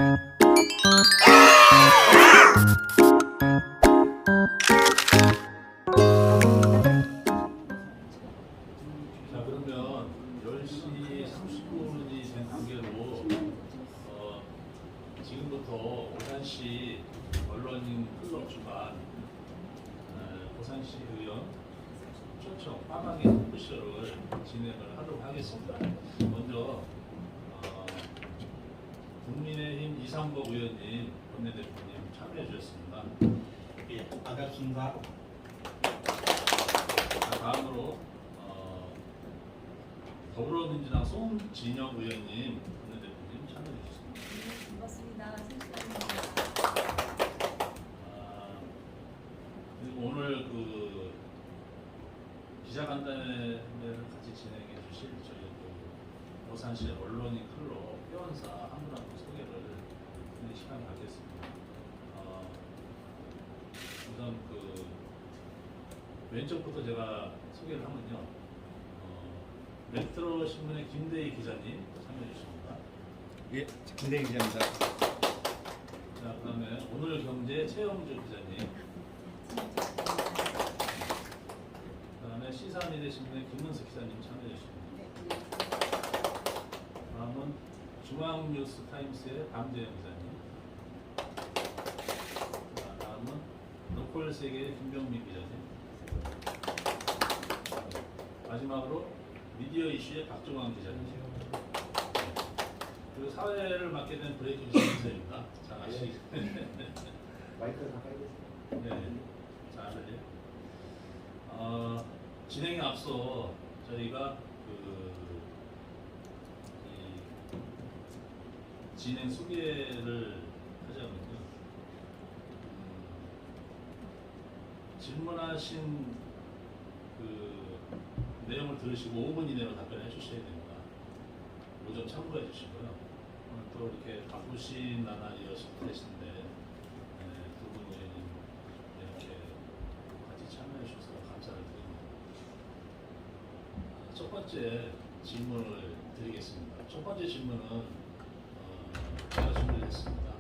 자, 그러면 10시 30분이 된 관계로 지금부터 오산시 언론인 클럽 주관 오산시 의원 초청 빠방의 토크쇼를 진행을 하도록 하겠습니다. 먼저 국민의힘 이상복 의원님, 원내대표님 참여해 주셨습니다. 예, 반갑습니다. 다음으로 더불어민주당 송진영 의원님, 원내대표님 참여해 주셨습니다. 반갑습니다. 송진영입니다. 그리고 오늘 그 기자간담회를 같이 진행해 주실 저희 그 오산시 언론인 클럽 회원사 한 분 한 분 소개를 드리는 시간을 갖겠습니다. 우선 그 왼쪽부터 제가 소개를 하면요. 메트로 신문의 김대희 기자님 참여해 주십니다. 예, 김대희 기자입니다. 자, 그다음에 오늘경제 최영주 기자님. 그다음에 시사미래 신문의 김문석 기자님 참여해 주십니다. 다음은 중앙뉴스 타임스의 박재영 기자님. 다음은 로컬 세계의 김병민 기자님. 마지막으로 미디어 이슈의 박종환 기자님. 그리고 사회를 맡게 된 브레이킹 기자입니다. 자, 아시. 마이크 가까이 네. 자, 진행에 앞서 저희가 이 진행 소개를 하자면요. 질문하신 그 내용을 들으시고 5분 이내로 답변해 주셔야 됩니다. 이거 좀 참고해 주시고요. 오늘 또 이렇게 바쁘신 나날이어서 계신데 두 분 의원님 이렇게 같이 참여해 주셔서 감사를 드립니다. 첫 번째 질문을 드리겠습니다. 첫 번째 질문은 제가 준비를 했습니다.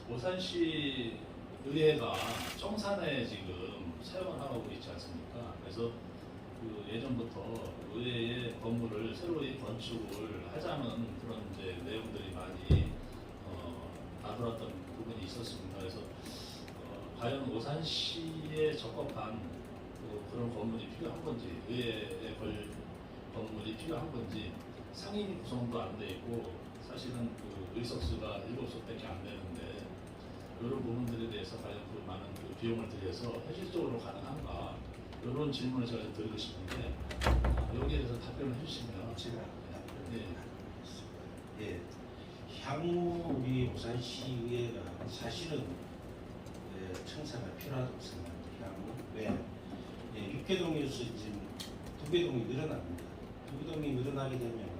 오산시 의회가 청산에 지금 사용을 하고 있지 않습니까? 그래서 그 예전부터 의회의 건물을 새로이 건축을 하자는 그런 이제 내용들이 많이 나돌았던 부분이 있었습니다. 그래서 과연 오산시에 적합한 그런 건물이 필요한 건지, 의회의 건물이 필요한 건지, 상임 구성도 안 돼 있고 사실은 그 의석수가 7석밖에 안 되는데 이런 부분들에 대해서 과연 그 많은 그 비용을 들여서 현실적으로 가능한가, 이런 질문을 제가 좀 드리고 싶은데 여기에 대해서 답변을 해주시면. 제가 네. 예, 향후 우리 오산시의회가 사실은 청사가 필요하다고 생각합니다. 향후 왜? 예, 육개동에서 지금 두개동이 늘어납니다. 두개동이 늘어나게 되면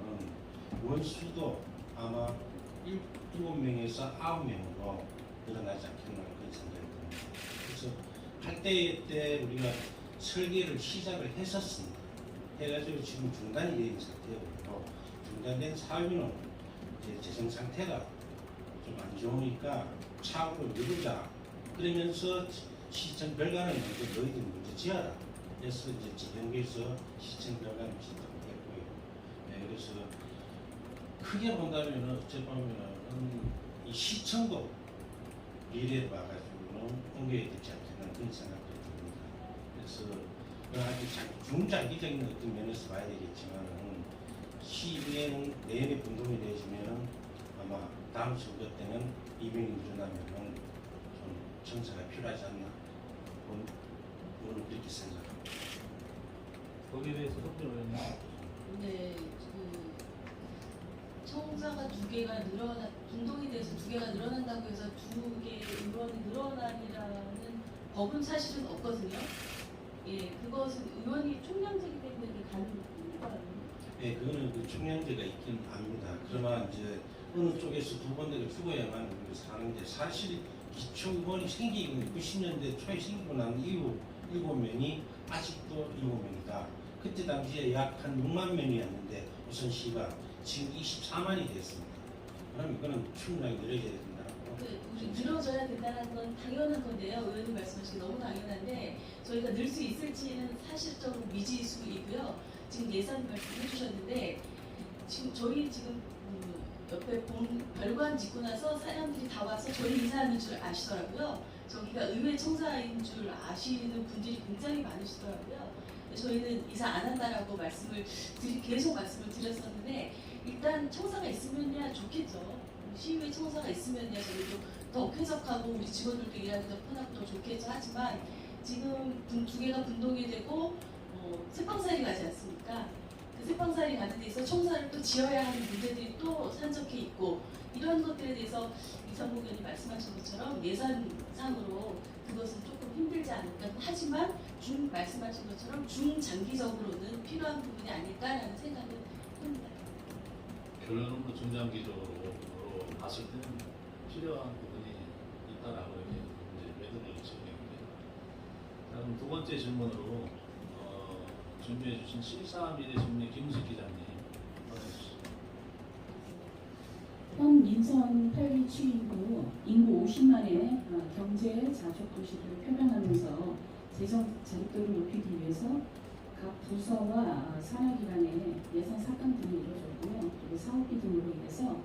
원수도 아마 7명에서 9명으로 늘어나지 않겠나 그런 생각이 듭니다. 그래서 할 때 우리가 설계를 시작을 했었습니다. 해가지고 지금 중단이 된 상태고, 중단된 사유는 이제 재정 상태가 좀 안 좋으니까 차후로 미루자. 그러면서 시청 별관을 먼저 너희들 먼저 지어라. 그래서 이제 지정부에서 시청 별관을 지정했고요. 네, 그래서 크게 본다면은 어째 보면은 이 시청도 미래에 봐가지고는 옮겨야 되지 않겠나 그런 생각도 듭니다. 그래서 아주 중장기적인 어떤 면에서 봐야 되겠지만은 시의회는 내년에 분동이 되어지면은 아마 다음 선거 때는 이변이 일어나면은 좀 정사가 필요하지 않나 오늘 그렇게 생각합니다. 거기에 대해서 송진 의원님. 네, 그 청사가 두 개가 분동이 돼서 두 개가 늘어난다고 해서 두 개의 의원이 늘어나리라는 법은 사실은 없거든요. 예, 그것은 의원이 총량제이기 때문에 가능한 거예요. 예, 그거는 그 총량제가 있긴 합니다. 그러나 이제 어느 쪽에서 두 번째를 죽어야만 우리가 사는데, 사실 기초 의원이 생기고 90년대 초에 생기고 난 이후 7명이 아직도 7명이다. 그때 당시에 약 한 6만 명이었는데 우선시가 지금 24만이 됐습니다. 그럼 이거는 충분하게 늘어져야 된다고. 우리 늘어져야 된다는 건 당연한 건데요. 의원님 말씀하신 게 너무 당연한데 저희가 늘 수 있을지는 사실적으로 미지수이고요. 지금 예산 말씀해 주셨는데 지금 저희 지금 옆에 별관 짓고 나서 사람들이 다 와서 저희 인사하는 줄 아시더라고요. 저기가 의회 청사인 줄 아시는 분들이 굉장히 많으시더라고요. 저희는 이사 안 한다라고 계속 말씀을 드렸었는데 일단 청사가 있으면야 좋겠죠. 시의회 청사가 있으면야 저희도 더 쾌적하고 우리 직원들도 일하기 더 편하고 더 좋겠죠. 하지만 지금 두 개가 분동이 되고 세방살이 가지 않습니까? 그 세방살이 가는 데 있어 청사를 또 지어야 하는 문제들이 또 산적해 있고 이런 것들에 대해서 이상복 의원이 말씀하신 것처럼 예산상으로 그것은 조금 힘들지 않을까. 하지만 말씀하신 것처럼 중장기적으로는 필요한 부분이 아닐까라는 생각은 합니다. 결론은 뭐 중장기적으로 봤을 때는 필요한 부분이 있다라고 이렇게 이제 매듭을 지어내는데, 그럼 두 번째 질문으로 준비해 주신 C3일의 질문 김우식 기자님 전해주시죠. 현 민선 8기 취임 후 인구 50만의 경제 자족 도시를 표방하면서 재정 자립도를 높이기 위해서 각 부서와 산하기관의 예산 삭감 등이 이루어졌고요. 그리고 사업비 등으로 인해서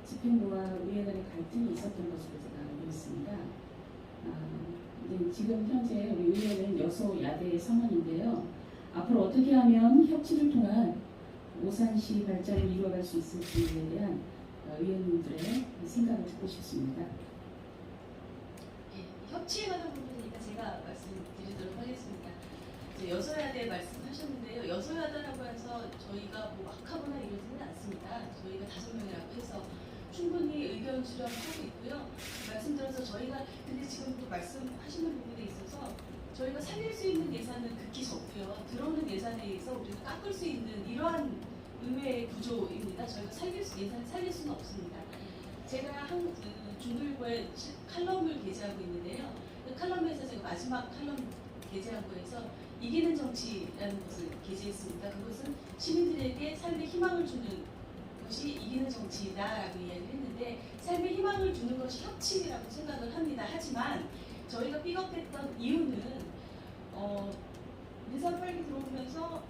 집행부와 의회 간의 갈등이 있었던 것으로 제가 알고 있습니다. 지금 현재 우리 의회는 여소야대 상황인데요. 앞으로 어떻게 하면 협치를 통한 오산시 발전을 이루어갈 수 있을지에 대한 의원님들의 생각을 듣고 싶습니다. 협치에 관한 부분이니까 제가 말씀드리도록 하겠습니다. 이제 여소야대 말씀하셨는데요. 여소야대라고 해서 저희가 뭐 막하거나 이러지는 않습니다. 저희가 5명이라고 해서 충분히 의견 수렴하고 있고요. 말씀드려서 저희가 근데 지금 또 말씀하시는 부분에 있어서 저희가 살릴 수 있는 예산은 극히 적고요. 들어오는 예산에 의해서 우리가 깎을 수 있는 이러한 의회 구조입니다. 저희가 예산을 살릴 수는 없습니다. 제가 중도일보에 칼럼을 게재하고 있는데요. 그 칼럼에서 제가 마지막 칼럼 게재한 거에서 이기는 정치라는 것을 게재했습니다. 그것은 시민들에게 삶의 희망을 주는 것이 이기는 정치다라고 이야기를 했는데 삶의 희망을 주는 것이 협치라고 생각을 합니다. 하지만 저희가 삐걱했던 이유는 민선 8기 들어오면서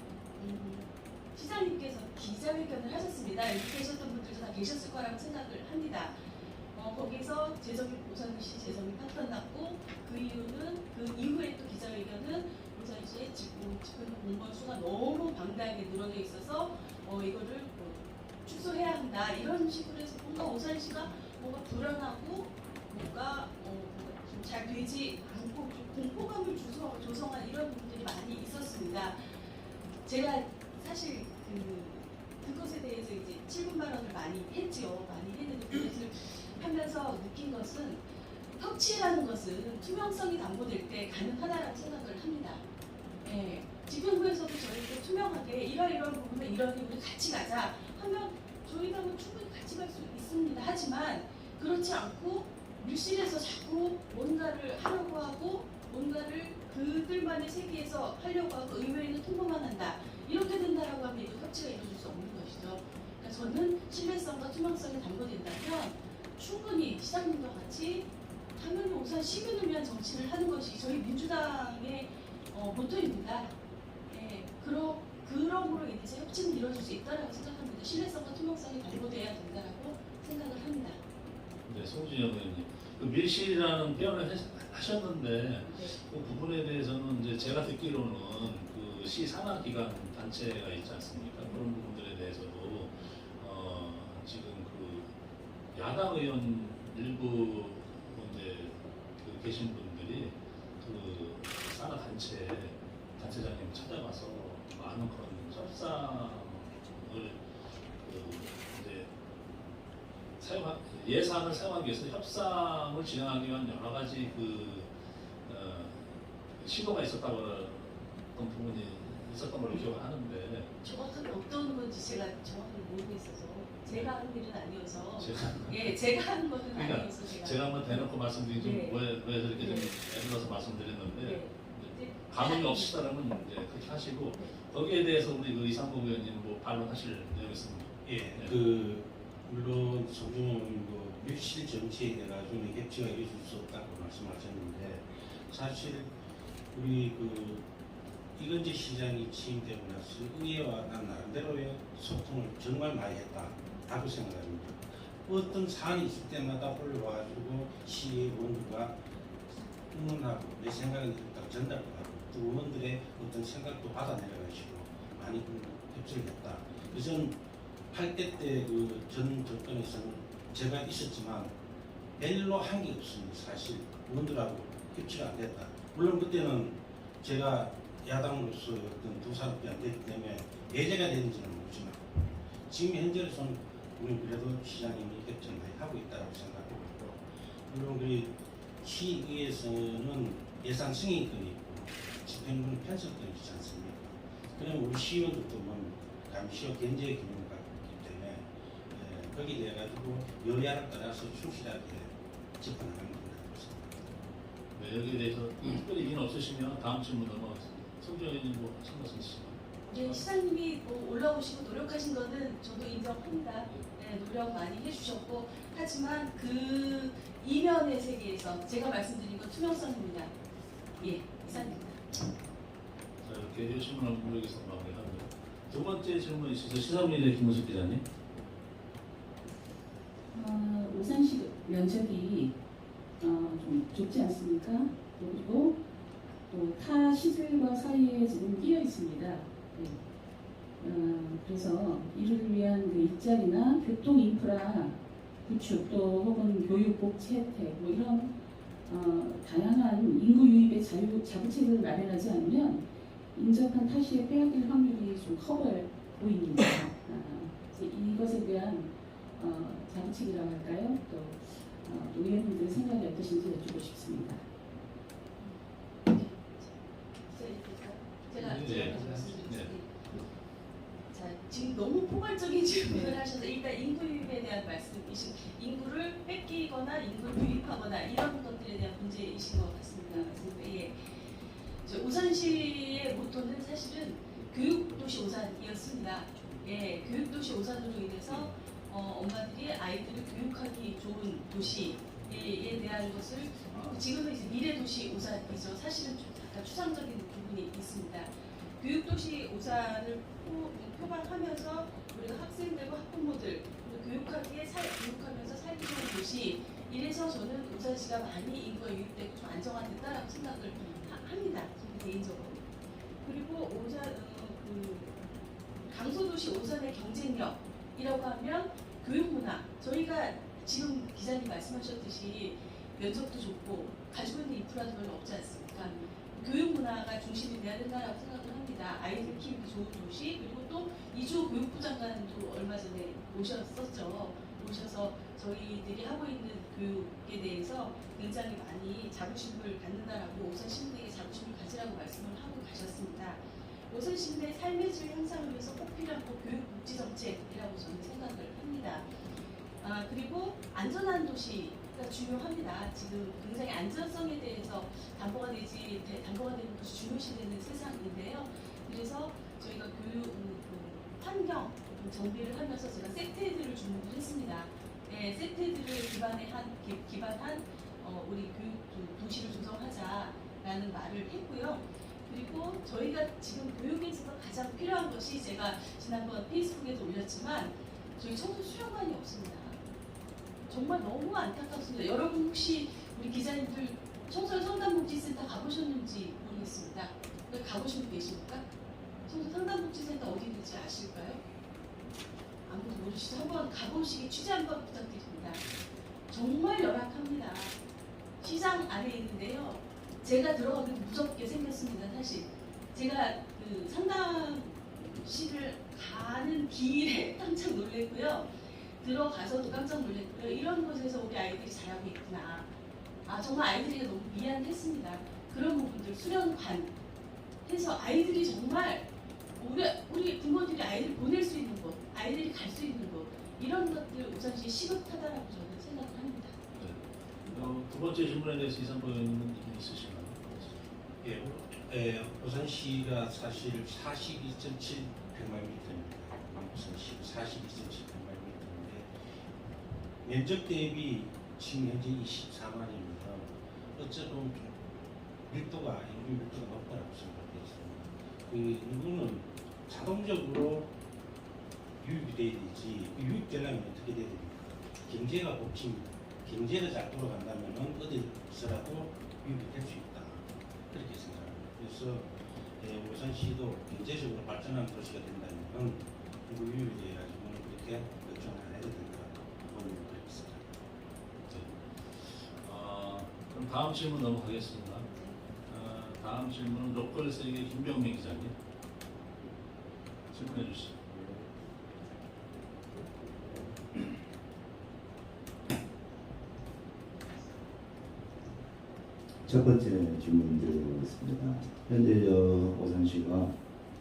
시장님께서 기자회견을 하셨습니다. 여기 계셨던 분들도 다 계셨을 거라고 생각을 합니다. 거기서 재정이 오산시 재정이 파탄났고 그 이후에 또 기자회견은 오산시의 집행 공무원 수가 너무 방대하게 늘어져 있어서 이거를 축소해야 한다 이런 식으로 해서 뭔가 오산시가 뭔가 불안하고 뭔가 좀 잘 되지 않고 좀 공포감을 조성한 이런 부분들이 많이 있었습니다. 제가 사실 그것에 대해서 이제 7분 발언을 많이 했지요. 많이 했는데 그것을 하면서 느낀 것은 협치라는 것은 투명성이 담보될 때 가능하다라고 생각을 합니다. 예, 집행부에서도 저희도 투명하게 이러이러한 부분에 이러니 우리 같이 가자 하면 저희랑은 충분히 같이 갈 수 있습니다. 하지만 그렇지 않고 밀실에서 자꾸 뭔가를 하려고 하고 뭔가를 그들만의 세계에서 하려고 하고 의회에는 통보만 한다. 이렇게 된다라고 하면 이거 협치가 이루어질 수 없는 것이죠. 그러니까 저는 신뢰성과 투명성이 담보된다면 충분히 시장님과 같이 당연히 우선 시민을 위한 정치를 하는 것이 저희 민주당의 모토입니다. 예, 그러므로 인해서 협치는 이루어질 수 있다고 생각합니다. 신뢰성과 투명성이 담보돼야 된다고 생각을 합니다. 네, 송진영 의원님. 그 밀실이라는 표현을 하셨는데 네. 그 부분에 대해서는 이제 제가 듣기로는 그 시 산하 기관 단체가 있지 않습니까? 그런 부분들에 대해서도 지금 그 야당 의원 일부 이제 계신 분들이 그 산하 단체장님 찾아가서 많은 그런 협상을 이제 예산을 사용하기 위해서 협상을 진행하기 위한 여러 가지 시도가 있었던 부분이 있었던 걸로 기억을 하는데 정확하게 어떤 건지 제가 정확하게 모르고 있어서 제가 하는 일은 아니어서 제가 제가 하는 것은 그러니까 아니어서 제가 한번 대놓고 말씀드리기 좀 네. 왜 저렇게 좀 네. 애들어서 말씀드렸는데 네. 감흥이 없으시다면 이제 그렇게 하시고 네. 거기에 대해서 우리 이상복 의원님 뭐 반론하실 내용 있습니다. 예, 네. 그 물론 소중은 뭐 밀실 정치에 대해 가지고는 객지가 이룰 수 없다고 말씀하셨는데 사실 우리 그 이건재 시장이 취임되고 나서 의회와 난 나름대로의 소통을 정말 많이 했다고 생각합니다. 어떤 사안이 있을 때마다 올라와가지고 시의 의원들과 의논하고 내 생각이 있다고 전달도 하고 또 의원들의 어떤 생각도 받아내려가지고 많이 협조를 했다. 그래서 8대 때 그 전 정권에서는 제가 있었지만 별로 한 게 없습니다. 사실 의원들하고 협치가 안 됐다. 물론 그때는 제가 야당으로서 어떤 두사롭게 안 됐기 때문에 배제가 되는지는 모르지만 지금 현재로서는 우리는 그래도 시장님이 협조를 많이 하고 있다고 생각하고 있고 물론 우리 시의회에서는 예산 승인권이 있고 집행부는 편성권이 있지 않습니까? 그럼 우리 시의원들도 뭐 감시와 견제 기능을 갖고 있기 때문에 거기에 대해 가지고 여야를 따라서 충실하게 접근하는 겁니다. 네, 여기에 대해서 특별히 의견 없으시면 다음 질문 넘어가겠습니다. 송정 의원님 뭐 참가하신 시 네, 시장님이 뭐 올라오시고 노력하신 거는 저도 인정합니다. 네, 노력 많이 해주셨고 하지만 그 이면의 세계에서 제가 말씀드린 건 투명성입니다. 예, 이상입니다. 자, 이렇게 질문을 여기서 마무리하고요. 두 번째 질문 있어서 시사분리대 김문숙 기자님. 오산시 면적이 좀 좁지 않습니까? 그리고 또 타 시설과 사이에 지금 끼어 있습니다. 네. 그래서 이를 위한 그 일자리나 교통 인프라 구축 또 혹은 교육 복지 혜택 뭐 이런 다양한 인구 유입의 자부책을 마련하지 않으면 인접한 타시에 빼앗길 확률이 좀 커 보입니다. 이것에 대한 자부책이라고 할까요? 또 의원님들의 생각이 어떠신지 여쭙고 싶습니다. 제가 네. 말씀드리겠습니다. 네. 자, 지금 너무 포괄적인 질문을 하셔서 일단 인구 유입에 대한 말씀이신 인구를 뺏기거나 인구를 유입하거나 이런 것들에 대한 문제이신 것 같습니다. 예. 오산시의 모토는 사실은 교육도시 오산이었습니다. 예, 교육도시 오산으로 인해서 엄마들이 아이들을 교육하기 좋은 도시에 대한 것을 지금은 이제 미래도시 오산이죠. 사실은 좀 약간 추상적인 부분이 있습니다. 교육도시 오산을 표방하면서 우리가 학생들과 학부모들 교육하면서 살기 좋은 도시 이래서 저는 오산시가 많이 인구가 유입되고 좀 안정화됐다라고 생각을 합니다. 저는 개인적으로. 그리고 강소도시 오산의 경쟁력이라고 하면 교육문화 저희가 지금 기자님 말씀하셨듯이 면적도 좁고 가지고 있는 인프라도 별로 없지 않습니까? 교육문화가 중심이 돼야 된다고 생각을 합니다. 아이들 키우기 좋은 도시 그리고 또 이주호 교육부 장관도 얼마 전에 오셔서 저희들이 하고 있는 교육에 대해서 굉장히 많이 자부심을 갖는다라고 오산 시민에게 자부심을 가지라고 말씀을 하고 가셨습니다. 오산 시민의 삶의 질 향상을 위해서 꼭 필요한 교육 복지 정책이라고 저는 생각을 합니다. 그리고 안전한 도시가 중요합니다. 지금 굉장히 안전성에 대해서 담보가 되는 것이 중요시되는 세상인데요. 그래서 저희가 교육 환경 정비를 하면서 제가 세트헤드를 주문을 했습니다. 네, 세트헤드를 기반한 우리 교육 도시를 조성하자라는 말을 했고요. 그리고 저희가 지금 교육에서 가장 필요한 것이 제가 지난번 페이스북에도 올렸지만 저희 청소 수련관이 없습니다. 정말 너무 안타깝습니다. 여러분 혹시 우리 기자님들 청소 상담복지센터 가보셨는지 모르겠습니다. 가보신 분 계십니까? 청소 상담복지센터 어디 있는지 아실까요? 아무도 모르시죠? 한번 가보시기 취재 한번 부탁드립니다. 정말 열악합니다. 시장 안에 있는데요. 제가 들어가기도 무섭게 생겼습니다. 사실 제가 그 상담실을 가는 길에 깜짝 놀랐고요. 들어가서도 깜짝 놀랐고요. 이런 곳에서 우리 아이들이 자라고 있구나. 정말 아이들이 너무 미안했습니다. 그런 부분들 수련관 해서 아이들이 정말 우리 부모들이 아이들 보낼 수 있는 곳, 아이들이 갈 수 있는 곳 이런 것들 우선시 시급하다라고 저는 생각을 합니다. 네. 두 번째 질문에 대해서 이상보 의원님은 의견 있으신가요? 오산시가 사실 42.7 백만미터입니다. 오산시 42.7 백만미터인데 면적 대비 지금 현재 24만입니다. 어쩌면 좀 밀도가 인구 밀도가 높다고 생각했습니다. 그 인구는 자동적으로 유입이 돼야 되지. 그 유입되려면 어떻게 돼야 됩니까? 경제가 복지, 경제가 잘 돌아간다면 어디서라도 유입이 될 수 있다. 그렇게 생각합니다. 그래서 울산시도 경제적으로 발전한 도시가 된다면 인구 유입에 대해 가지고는 그렇게 걱정 안 해도 된다. 그런 의견을 있습니다. 그럼 다음 질문 넘어가겠습니다. 다음 질문은 로컬 세계 김병민 기자님 질문해 주시죠. 첫 번째 질문 드리겠습니다. 현재 오산시가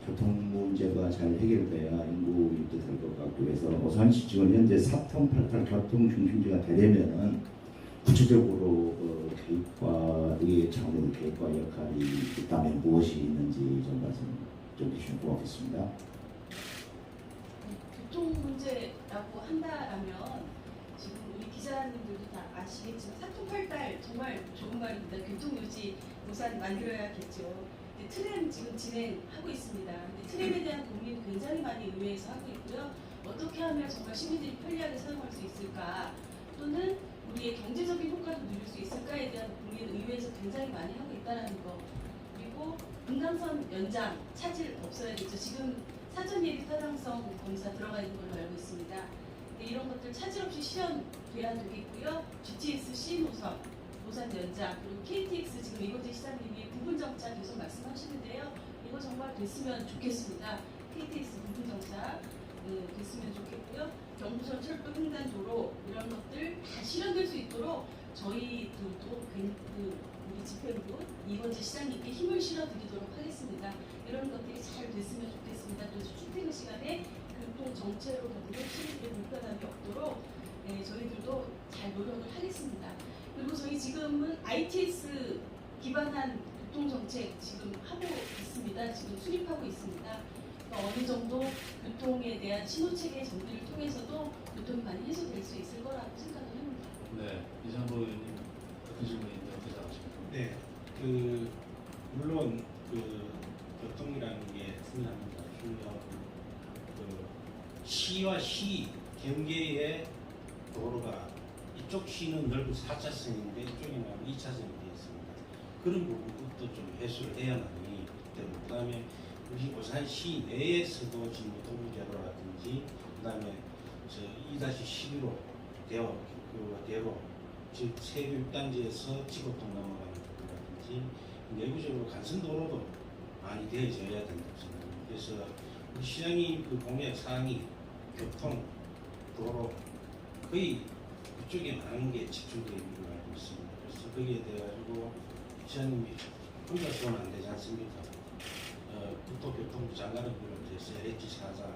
교통 문제가 잘 해결돼야 인구 유입도 될 것 같고 해서 오산시 지금 현재 4톤 8톤 교통 중심지가 되려면은 구체적으로 계획과 이 차원의 계획과 역할이 있다면 무엇이 있는지 좀 말씀 좀 해주시면 고맙겠습니다. 교통 문제라고 한다라면 지금 우리 기자님들도 다 아시겠지만 사통팔달 정말 좋은 말입니다. 교통유지 우선 만들어야겠죠. 트램 지금 진행하고 있습니다. 근데 트램에 대한 고민 굉장히 많이 의회에서 하고 있고요. 어떻게 하면 정말 시민들이 편리하게 사용할 수 있을까, 또는 우리의 경제적인 효과도 누릴 수 있을까에 대한 고민 의회에서 굉장히 많이 하고 있다는 거. 그리고 금강선 연장 차질 없어야겠죠. 지금 사전 예비 타당성 검사 들어가 있는 걸로 알고 있습니다. 근데 이런 것들 차질 없이 실현돼야 되겠고요. GTX 신호선, 노선 연장, 그리고 KTX 지금 이건재 시장님이 부분 정차 계속 말씀하시는데요. 이거 정말 됐으면 좋겠습니다. KTX 부분 정차 됐으면 좋겠고요. 경부선 철도 횡단도로 이런 것들 다 실현될 수 있도록 저희들도 우리 집행부 이건재 시장님께 힘을 실어드리도록 하겠습니다. 이런 것들이 잘 됐으면 좋겠습니다. 그래서 출퇴근 시간에 교통 정체로 더불어 시민들의 불편함이 없도록 저희들도 잘 노력을 하겠습니다. 그리고 저희 지금은 ITS 기반한 교통정책 지금 하고 있습니다. 지금 수립하고 있습니다. 그러니까 어느 정도 교통에 대한 신호체계 정비를 통해서도 교통이 많이 해소될 수 있을 거라고 생각을 합니다. 네, 이상보 의원님 같은 질문인데 어떻게 생각하십니까? 네, 물론 교통이라는 게 중요합니다. 중요하고 시와 시 경계의 도로가 이쪽 시는 넓은 4차선인데 이쪽에는 2차선이 되어 있습니다. 그런 부분도 좀 해소를 해야만이 때문에 그다음에 우리 오산시 내에서도 지금 동부대로라든지 그다음에 2-11호 대로 즉 세교 6단지에서 지구통 넘어가는 부분이라든지 내부적으로 간선도로도 많이 되어져야 된다고 생각합니다. 그래서 우리 시장님 그 공약 사항이 교통, 도로 거의 그쪽에 많은 게 집중되어 있는 걸 알고 있습니다. 그래서 거기에 대해 가지고 시장님이 혼자서는 안 되지 않습니까? 국토교통부 장관을 비롯해서 LH 사장,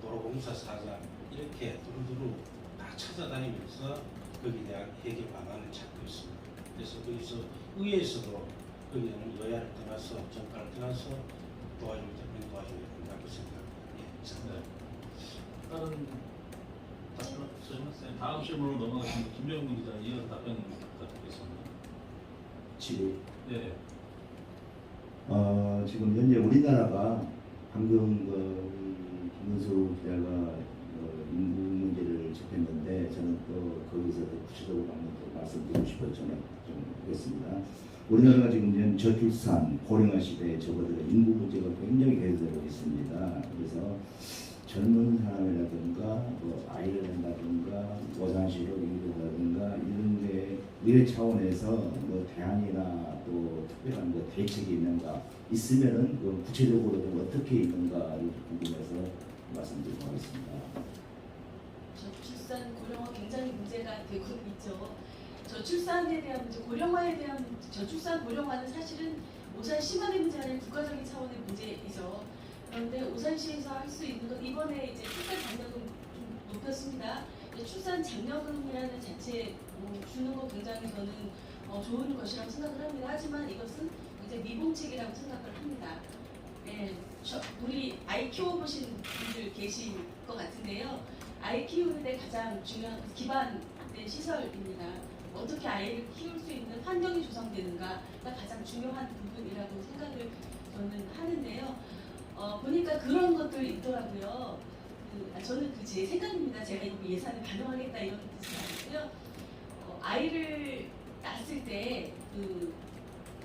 도로공사 사장 이렇게 두루두루 다 찾아다니면서 거기에 대한 해결 방안을 찾고 있습니다. 그래서 거기서 의회에서도 거기는 여야를 떠나서 정파를 떠나서 도와주면 도와줘야 된다고 생각합니다. 네. 다른 답변, 다음 질문으로 넘어가겠습니다. 김병민 기자 이어서 답변 부탁드리겠습니다. 지금 네. 지금 현재 우리나라가 방금 김문수 기자가 인구 문제를 짚었는데 저는 또 거기서 더 구체적으로 한번 더 말씀드리고 싶어서 좀 하겠습니다. 우리나라가 지금 저출산, 고령화 시대에 접어들어 인구 문제가 굉장히 계속되고 있습니다. 그래서 젊은 사람이라든가 아이를 낳는다든가 오산시로 이루다든가 이런 게 의회 차원에서 대안이나 또 특별한 대책이 있는가 있으면은 구체적으로 좀 어떻게 있는가를 궁금해서 말씀드리고 하겠습니다. 저출산 고령화 굉장히 문제가 되고 있죠. 저출산에 대한 문제, 고령화에 대한 저출산 고령화는 사실은 오산시만의 문제 아닌 국가적인 차원의 문제이죠. 그런데 오산시에서 할 수 있는 건 이번에 이제 출산 장려금 좀 높였습니다. 출산 장려금이라는 자체 주는 거 굉장히 저는 좋은 것이라고 생각을 합니다. 하지만 이것은 굉장히 미봉책이라고 생각을 합니다. 우리 아이 키워보신 분들 계실 것 같은데요. 아이 키우는데 가장 중요한 기반된 시설입니다. 어떻게 아이를 키울 수 있는 환경이 조성되는가가 가장 중요한 부분이라고 생각을 저는 하는데요. 보니까 그런 것들이 있더라고요. 저는 그 제 생각입니다. 제가 이거 예산을 반영하겠다 이런 뜻은 아니고요. 아이를 낳았을 때 그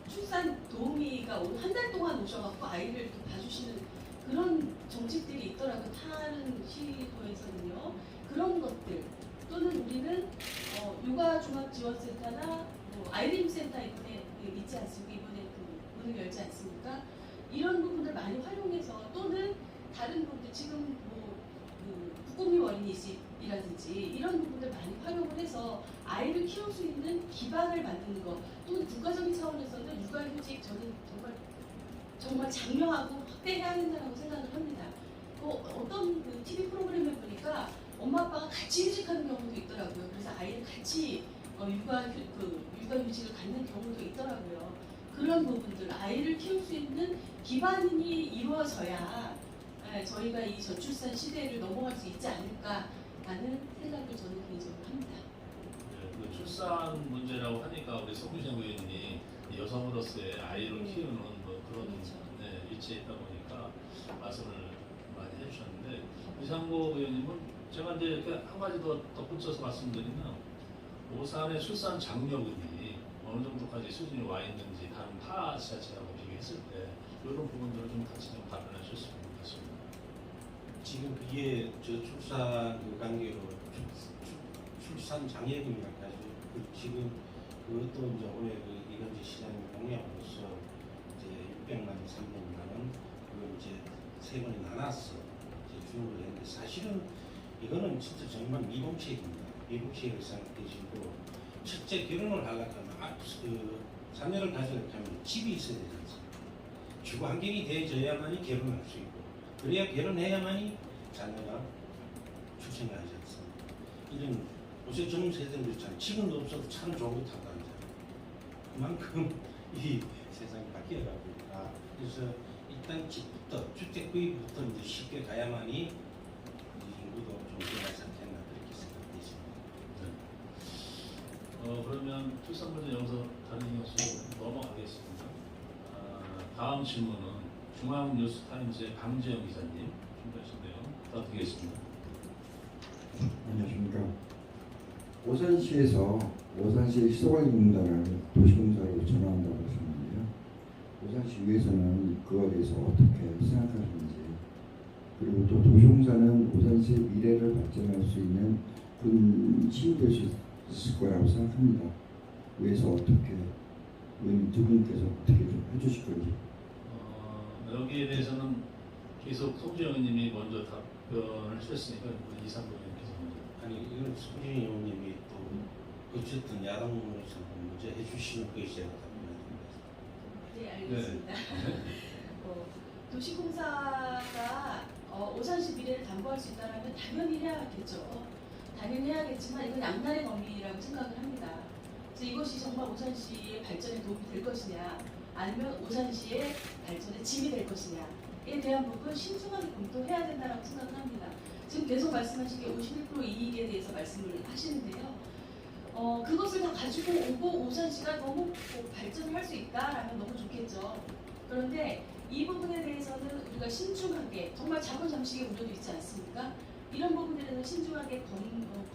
출산 도우미가 한 달 동안 오셔갖고 아이를 이렇게 봐주시는 그런 정책들이 있더라고요. 다른 시도에서는요. 그런 것들 또는 우리는 육아종합지원센터나 아이림 센터 이번에 있지 않습니까? 이번에 그 문을 열지 않습니까? 이런 부분들 많이 활용해서 또는 다른 분들 지금 국공립 어린이집이라든지 이런 부분들 많이 활용을 해서 아이를 키울 수 있는 기반을 만드는 것 또는 국가적인 차원에서는 육아휴직 저는 정말 장려하고 확대해야 된다고 생각을 합니다. 어떤 그 TV 프로그램에 보니까 엄마 아빠가 같이 휴직하는 경우도 있더라고요. 그래서 아이를 같이 육아휴직을 갖는 경우도 있더라고요. 그런 부분들 아이를 키울 수 있는 기반이 이루어져야 저희가 이 저출산 시대를 넘어갈 수 있지 않을까라는 생각을 저는 개인적으로 합니다. 네, 그 출산 문제라고 하니까 우리 송규정 의원님이 여성으로서의 아이를 키우는 뭐 그런 그렇죠. 위치에 있다 보니까 말씀을 많이 해주셨는데 이상고 의원님은 제가 이제 이렇게 한 가지 더 덧붙여서 말씀드리면 오산의 출산 장려금이 어느 정도까지 수준이 와 있는지 다른 타 지자체하고 비교했을 때 이런 부분들을 좀 같이 좀 답변해 주셨으면 좋겠습니다. 지금 그게 저 출산 그 관계로 출산 장려금이라고 하죠. 지금 그것도 이제 올해 그 이건재 시장님 공약으로서 이제 600만 원, 300만 원 그걸 이제 세 번에 나눠서 이제 주는 걸 했는데 사실은 이거는 진짜 정말 미봉책입니다. 미봉책을 생각되시고 첫째 결혼을 하려고 하면 그 자녀를 가지려고 하면 집이 있어야 되지 않습니까? 주거 환경이 되어져야만이 결혼할 수 있고 그래야 결혼해야만이 자녀가 출생을 하지 않습니까? 이런 요새 젊은 세대들 있잖아요. 집은 없어도 차는 좋은 거 타고 다니잖아요. 그만큼 이 세상이 바뀌어가고 있다. 그래서 일단 집부터 주택 구입부터 이제 쉽게 가야만이 이 인구도 좀 변하지 않겠나 그렇게 생각되십니다. 그러면 출산 문제 여기서 다른 이슈로 넘어가겠습니다. 다음 질문은 중앙뉴스타임즈의 강재영 기자님 준비하신데요. 부탁드리겠습니다. 안녕하십니까. 오산시에서 오산시의 시설관리공단을 도시공사로 전환한다고 하셨는데요. 오산시의회에서는 그거에 대해서 어떻게 생각하시는지, 그리고 또 도시공사는 오산시의 미래를 발전할 수 있는 큰 힘이 될 수 있을 거라고 생각합니다. 의회에서 어떻게, 의원님 두 분께서 어떻게 좀 해주실 건지. 여기에 대해서는 계속 송지영 의원님이 먼저 답변을 하셨으니까 우리 이상도 의원님께서 먼저. 아니 이건 송진희 의원님이 또 어쨌든 야당으로서 문제 해주시는 것이 제가 답변드립니다. 네, 알겠습니다. 도시공사가 오산시 미래를 담보할 수 있다면 당연히 해야겠죠. 당연히 해야겠지만 이건 양날의 검이라고 생각을 합니다. 그래서 이것이 정말 오산시의 발전에 도움이 될 것이냐 아니면 오산시의 발전에 짐이 될 것이냐에 대한 부분 신중하게 검토해야 된다고 생각을 합니다. 지금 계속 말씀하신 게 51% 이익에 대해서 말씀을 하시는데요. 그것을 다 가지고 오고 오산시가 너무 발전을 할 수 있다라면 너무 좋겠죠. 그런데 이 부분에 대해서는 우리가 신중하게 정말 자본 잠식의 우려도 있지 않습니까? 이런 부분에 대해서 신중하게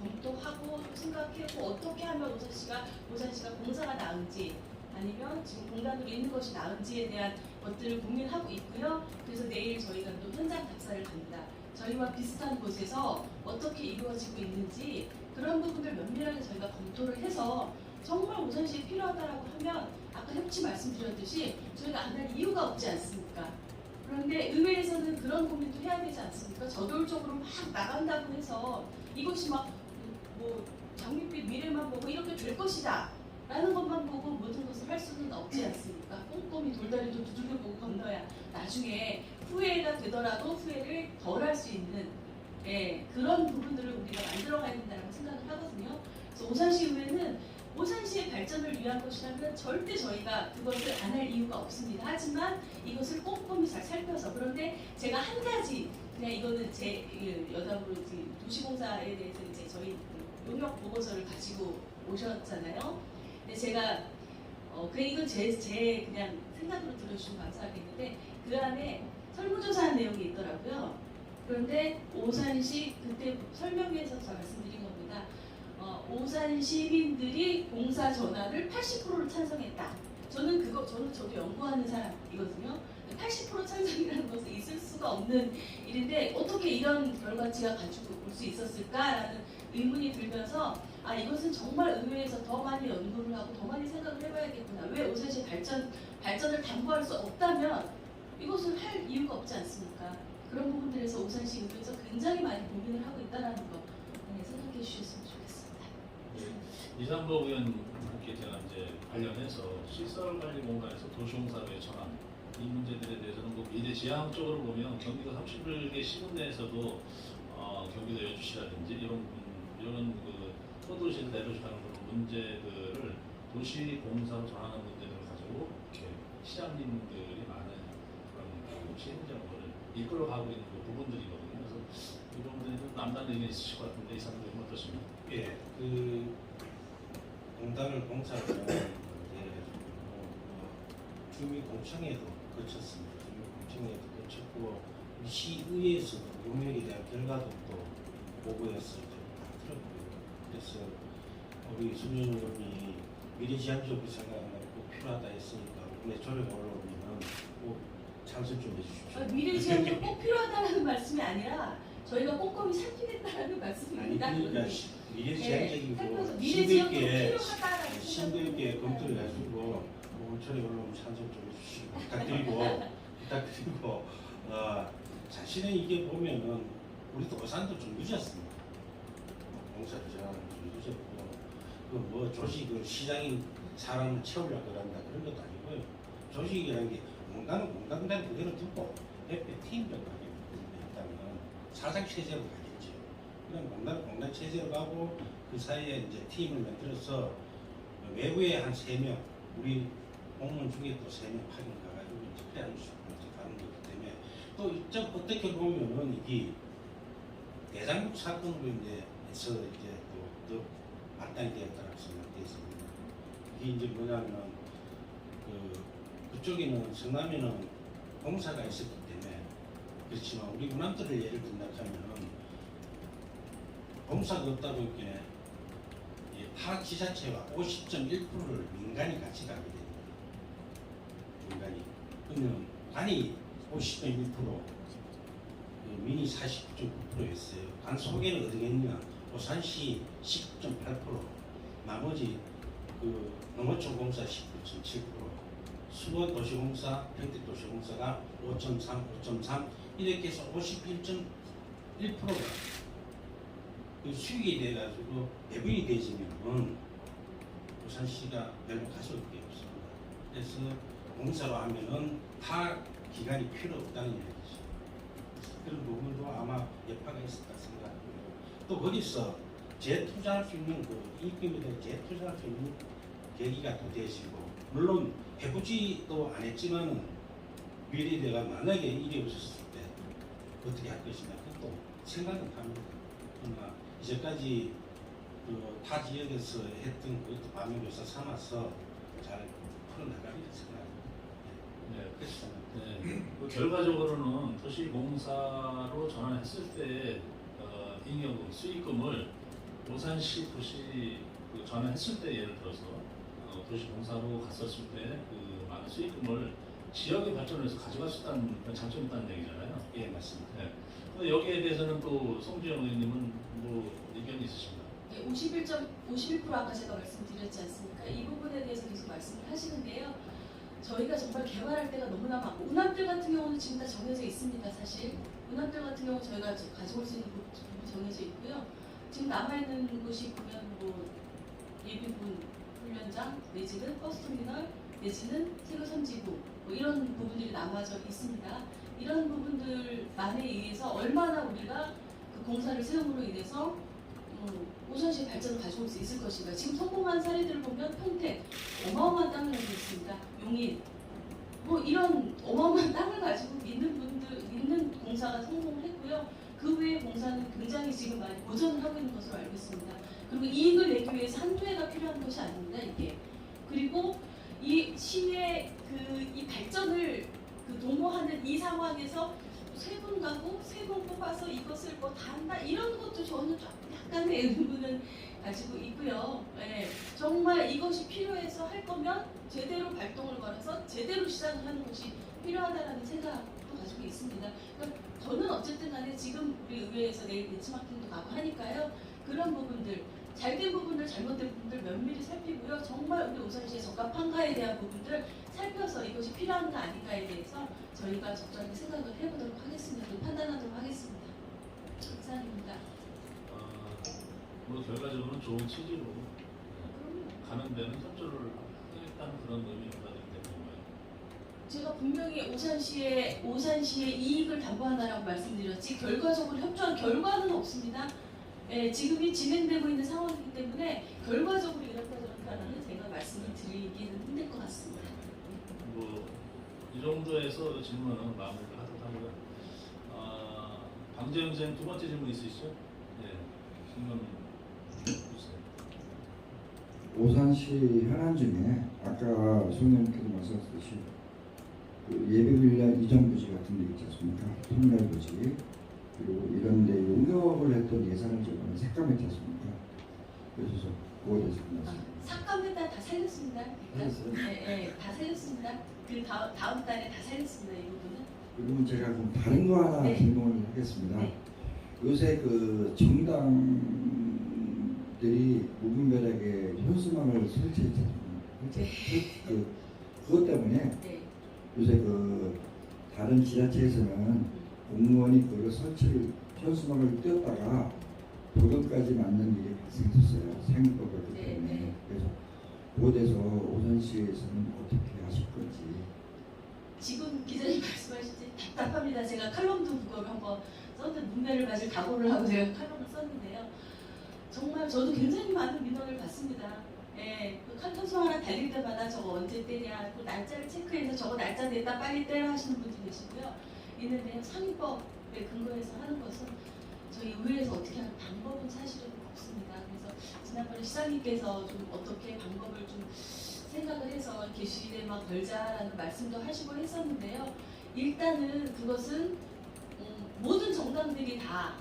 검토하고 생각하고 어떻게 하면 오산시가 공사가 나은지 아니면 지금 공단으로 있는 것이 나은지에 대한 것들을 고민하고 있고요. 그래서 내일 저희가 또 현장 답사를 갑니다. 저희와 비슷한 곳에서 어떻게 이루어지고 있는지 그런 부분들 면밀하게 저희가 검토를 해서 정말 오산시에 필요하다라고 하면 아까 협치 말씀드렸듯이 저희가 안 할 이유가 없지 않습니까? 그런데 의회에서는 그런 고민도 해야 되지 않습니까? 저돌적으로 막 나간다고 해서 이것이 막 뭐 장밋빛 미래만 보고 이렇게 될 것이다 라는 것만 보고 모든 것을 할 수는 없지 않습니까? 꼼꼼히 돌다리도 두들겨 보고 건너야 나중에 후회가 되더라도 후회를 덜 할 수 있는 그런 부분들을 우리가 만들어가야 된다고 생각을 하거든요. 그래서 오산시 의회는 오산시의 발전을 위한 것이라면 절대 저희가 그것을 안 할 이유가 없습니다. 하지만 이것을 꼼꼼히 잘 살펴서 그런데 제가 한 가지 그냥 이거는 제 여담으로 도시공사에 대해서 이제 저희 용역 보고서를 가지고 오셨잖아요. 근데 제가 이건 제 그냥 생각으로 들어주시면 감사하겠는데 그 안에 설문조사한 내용이 있더라고요. 그런데 오산시 그때 설명회에서 제가 말씀드린 겁니다. 오산 시민들이 공사 전환을 80%를 찬성했다. 저도 연구하는 사람이거든요. 80% 찬성이라는 것은 있을 수가 없는 일인데 어떻게 이런 결과치가 가지고 올 수 있었을까라는 의문이 들면서 이것은 정말 의회에서 더 많이 연구를 하고 더 많이 생각을 해봐야겠구나. 왜 오산시 발전을 담보할 수 없다면 이것을 할 이유가 없지 않습니까? 그런 부분들에서 오산시 의회에서 굉장히 많이 고민을 하고 있다는 거 생각해 주셨으면 좋겠습니다. 이상복 의원께 제가 이제 관련해서 시설 관리 공간에서 도시공사로의 전환 이 문제들에 대해서는 뭐 미래지향적으로 보면 경기도 31개 시군 내에서도 경기도 여주시라든지 이런 그 소도시를 내려가는 그런 문제들을 도시공사로 전환하는 문제들을 가지고 이렇게 시장님들이 많은 그런 그 시행정을 이끌어가고 있는 그 부분들이거든요. 그래서 이 부분들이 좀 남다른 의견이 있으실 것 같은데 이상복 의원 어떠십니까? 예, 그 공단을 공사를 주민공청회도 거쳤습니다. 주민공청회도 거쳤고 시의회에서도 용역에 대한 결과도 또 보고해서 다 들었고요. 그래서 우리 손영 의원이 미래지향적으로 생각하면 꼭 필요하다 했으니까 이번에 조례가 올라오면 꼭 참석 좀 해주십시오. 미래지향이 꼭 필요하다는 말씀이 아니라 저희가 꼼꼼히 살피겠다는 아니 말씀입니다. 그러니까 미래지향적이고 미래지향이 심도 있게 검토를 해가지고 오늘철에 올라오면 찬성 좀 해주시고 부탁드리고 사실은 이게 보면은 우리도 오산도 좀 늦었습니다. 공사를 좀 늦었고 그 뭐 조직을 시장이 사람을 채우려고 그런다 그런 것도 아니고요. 조직이라는 게 공단은 공단대로 그대로 두고 옆에 팀별로 가게 있다면 사장 체제로 가겠죠. 그냥 공단 체제로 가고 그 사이에 이제 팀을 만들어서 외부에 한 3명 우리 공무원 중에 또 3명 파견 가가지고 특별한 수업을 가는 거기 때문에 또 어떻게 보면은 이게 대장국 사건으로 이제 또 맞당이 되었다고 생각되어 있습니다. 이게 이제 뭐냐면 그쪽에는 성남에는 공사가 있었기 때문에 그렇지만 우리 운암들을 예를 든다면 공사가 없다고 이렇게 타 지자체와 50.1%를 민간이 같이 가게 됩니다. 민간이 그러면 간이 50.1% 민이 49.9%였어요. 간 소개는 어떻게 했냐? 오산시 19.8%, 나머지 그 농어촌 공사 19.7%, 수거도시공사, 평택도시공사가 5.3 이렇게 해서 51.1%가 그 수익이 돼가지고 배분이 되지면은 오산시가 별로 가져올 게 없습니다. 그래서 공사로 하면은 다 기간이 필요 없다는 얘기죠. 그런 부분도 아마 여파가 있었다 생각하고요. 또 거기서 재투자할 수 있는 그 입금에 대해 재투자할 수 있는 계기가 또 되시고 물론 해보지도 안 했지만은 미래대가 만약에 일이 없었을 때 어떻게 할 것이냐 그것도 생각은 합니다. 그러나 이제까지 그 타 지역에서 했던 그것도 반면교사 삼아서 잘 풀어나가리라 생각합니다. 네. 그래서 네. 그 결과적으로는 도시공사로 전환했을 때 잉여금, 수익금을 오산시 도시 그 전환했을 때 예를 들어서 도시공사로 갔었을 때 그 많은 수익금을 지역의 발전을 위해서 가져갈 수 있다는 그런 장점이 있다는 얘기잖아요. 예 맞습니다. 네. 근데 여기에 대해서는 또 송지영 의원님은 뭐 의견이 있으십니까? 51% 아까 제가 말씀드렸지 않습니까? 이 부분에 대해서 계속 말씀을 하시는데요. 저희가 정말 개발할 때가 너무나 많고 운암들 같은 경우는 지금 다 정해져 있습니다. 사실 운암들 같은 경우 저희가 가져올 수 있는 부분이 정해져 있고요. 지금 남아있는 곳이 보면 뭐 예비군 훈련장 내지는 버스터미널 내지는 세교선지구 뭐 이런 부분들이 남아져 있습니다. 이런 부분들만에 의해서 얼마나 우리가 그 공사를 세움으로 인해서 오산시의 발전을 가져올 수 있을 것인가. 지금 성공한 사례들을 보면 평택 어마어마한 땅을 가지고 있습니다. 용인 뭐 이런 어마어마한 땅을 가지고 있는 공사가 성공을 했고요. 그 외의 봉사는 굉장히 지금 많이 보전을 하고 있는 것으로 알고 있습니다. 그리고 이익을 내기 위해서 한두 해가 필요한 것이 아닙니다. 이게. 그리고 이 시의 이 발전을 도모하는 이 상황에서 세 분 가고 세 분 뽑아서 이것을 뭐 다 한다 이런 것도 저는 좀 약간의 의문은 가지고 있고요. 예, 정말 이것이 필요해서 할 거면 제대로 발동을 걸어서 제대로 시작을 하는 것이 필요하다라는 생각도 가지고 있습니다. 그러니까 저는 어쨌든 간에 지금 우리 의회에서 내일 벤치마킹도 가고 하니까요. 그런 부분들, 잘된 부분들, 잘못된 부분들 면밀히 살피고요. 정말 우리 오산시의 적합한가에 대한 부분들 살펴서 이것이 필요한가 아닌가에 대해서 저희가 적절히 생각을 해보도록 하겠습니다. 또 판단하도록 하겠습니다. 감사합니다. 뭐 결과적으로는 좋은 취지로 가는 데는 협조를 하겠다는 그런 의미가 되기 때문에 제가 분명히 오산시의 이익을 담보한다라고 말씀드렸지 결과적으로 협조한 결과는 없습니다. 예, 지금이 진행되고 있는 상황이기 때문에 결과적으로 이렇다 저렇다라는 제가 말씀을 드리기는 힘들 것 같습니다. 뭐 이 정도에서 질문은 마무리를 하도록 하고요. 방재영 선생님 두 번째 질문 있으시죠? 네, 질문 주세요. 오산시 현안 중에 아까 소장님께서 말씀하셨듯이 그 예비군란 이전 부지 같은 데 있지 않습니까? 통날 부지 그리고 이런 데 용역을 했던 예산을 적어는 삭감했지 않습니까? 그래서 그거에 대해서 말씀. 삭감했다 다 살렸습니다. 살렸어요? 네, 다 살렸습니다. 그 다음 달에 다 살렸습니다. 이 부분은. 그러면 제가 그럼 다른 거 하나 네. 질문을 하겠습니다. 네. 요새 그 정당들이 무분별하게 현수막을 설치했잖아요. 그것 때문에 네. 요새 그 다른 지자체에서는 공무원이 그걸 현수막을 떼었다가 도덕까지 맞는 일이 발생했었어요. 상위법 그렇기 네, 때문에. 네. 그래서 그거에 대해서 오산시에서는 어떻게 하실 건지. 지금 기자님 말씀하시지 답답합니다. 제가 칼럼도 그걸 한번 썼는데 문매를 맞을 각오를 하고 제가 칼럼을 썼는데요. 정말 저도 굉장히 많은 민원을 받습니다. 예, 그 현수막 하나 달릴 때마다 저거 언제 떼냐, 그 날짜를 체크해서 저거 날짜 냈다 빨리 떼라 하시는 분도 계시고요. 있는데요, 상위법에 근거해서 하는 것은 저희 의회에서 어떻게 하는 방법은 사실은 없습니다. 그래서 지난번에 시장님께서 좀 어떻게 방법을 좀 생각을 해서 게시대만 걸자라는 말씀도 하시고 했었는데요. 일단은 그것은 모든 정당들이 다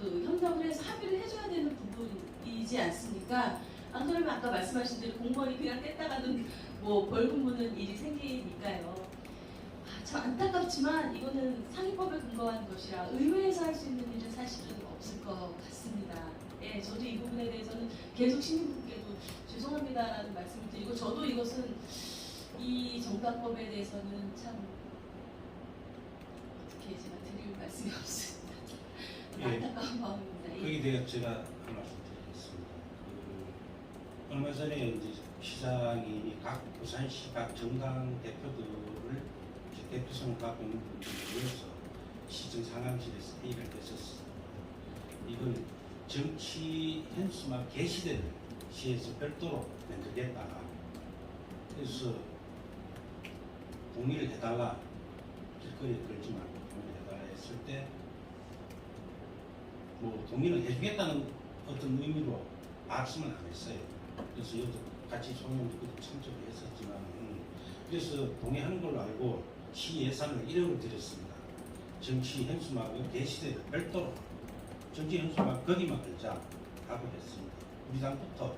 협력을 해서 합의를 해줘야 되는 부분이지 않습니까? 안 그러면 아까 말씀하신 대로 공무원이 그냥 뗐다가는 뭐 벌금 무는 일이 생기니까요. 참 안타깝지만 이거는 상위법에 근거한 것이라 의회에서 할 수 있는 일은 사실은 없을 것 같습니다. 예, 저도 이 부분에 대해서는 계속 시민분께도 죄송합니다라는 말씀을 드리고 저도 이것은 이 정당법에 대해서는 참 어떻게 제가 드릴 말씀이 없습니다. 예. 안타까운 마음입니다. 예. 거기에 대해 제가 한 말씀 드리겠습니다. 얼마 전에 이제 시장이 각 부산시 각 정당 대표들을 대표성을 갖고 있는 분들을 위해서 시정 상황실에서 회의를 했었습니다. 이걸 정치 현수막 게시대를 시에서 별도로 만들겠다. 그래서 동의를 해달라. 길거리에 걸지 말고 동의를 해달라 했을 때 뭐 동의를 해주겠다는 어떤 의미로 말씀은 안 했어요. 그래서 여기도 같이 소년도 참석을 했었지만 그래서 동의하는 걸로 알고 시 예산을 1억을 들였습니다. 정치 현수막을 게시대를 별도로 정치 현수막 거기만 걸자 하고 했습니다. 우리 당부터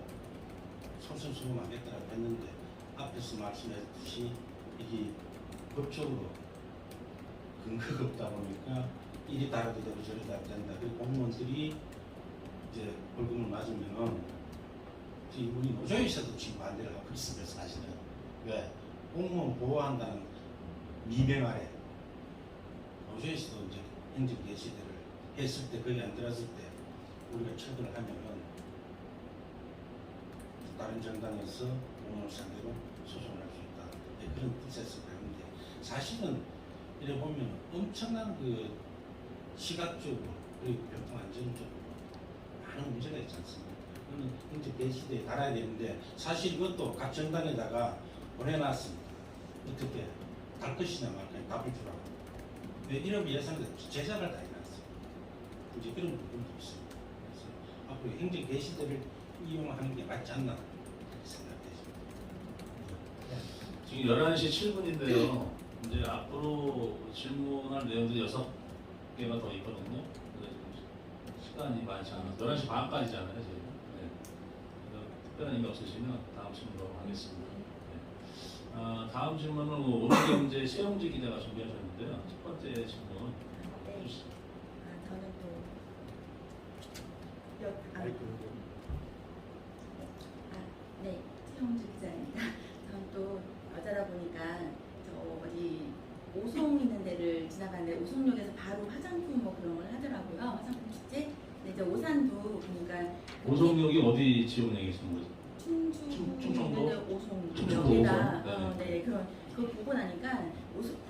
솔선수범하겠다고 했는데 앞에서 말씀했듯이 이게 법적으로 근거가 없다 보니까 이리 다르도 되고 저리 다르도 된다. 그 공무원들이 이제 벌금을 맞으면은 우리 노조에서도 지금 반대를 하고 있어요. 사실은 왜 공무원 보호한다는 미명 아래 노조에서도 이제 행정 게시대를 했을 때 거기 안 들어갔을 때 우리가 처벌을 하면은 다른 정당에서 공무원 상대로 소송을 할 수 있다. 네, 그런 뜻에서 그런데 사실은 이래 보면 엄청난 그 시각적으로 그리고 교통 안전적으로 많은 문제가 있지 않습니까? 그거는 행정 게시대에 달아야 되는데 사실 이것도 각 정당에다가 보내놨습니다. 어떻게 달 것이냐 말 그냥 답을 주라고. 왜 1억 예산에서 제작을 다 해놨어요. 이제 그런 부분도 있습니다. 그래서 앞으로 행정 게시들을 이용하는 게 맞지 않나 그렇게 생각되십니다. 지금 11시 7분인데요. 이제 앞으로 질문할 내용들이 6개가 더 있거든요. 그래서 지금 시간이 많지 않아서 11시 반까지잖아요, 지금. 네. 그래서 특별한 의미 없으시면 다음 질문으로 가겠습니다. 네. 다음 질문은 오늘경제 최영지 기자가 준비하셨는데요. 첫 번째 질문 네. 해주시죠. 저는 또 네, 최홍주 기자입니다. 저는 또 여자다 보니까 저 어디 오송 있는 데를 지나갔는데 오송역에서 바로 화장품 뭐 그런 걸 하더라고요. 화장품 축제. 근데 이제 오산도 보니까 오송역이 어디 지원에 계시는 거죠? 충청도 오송 충청도 여기가 오송? 네 그런 그거 보고 나니까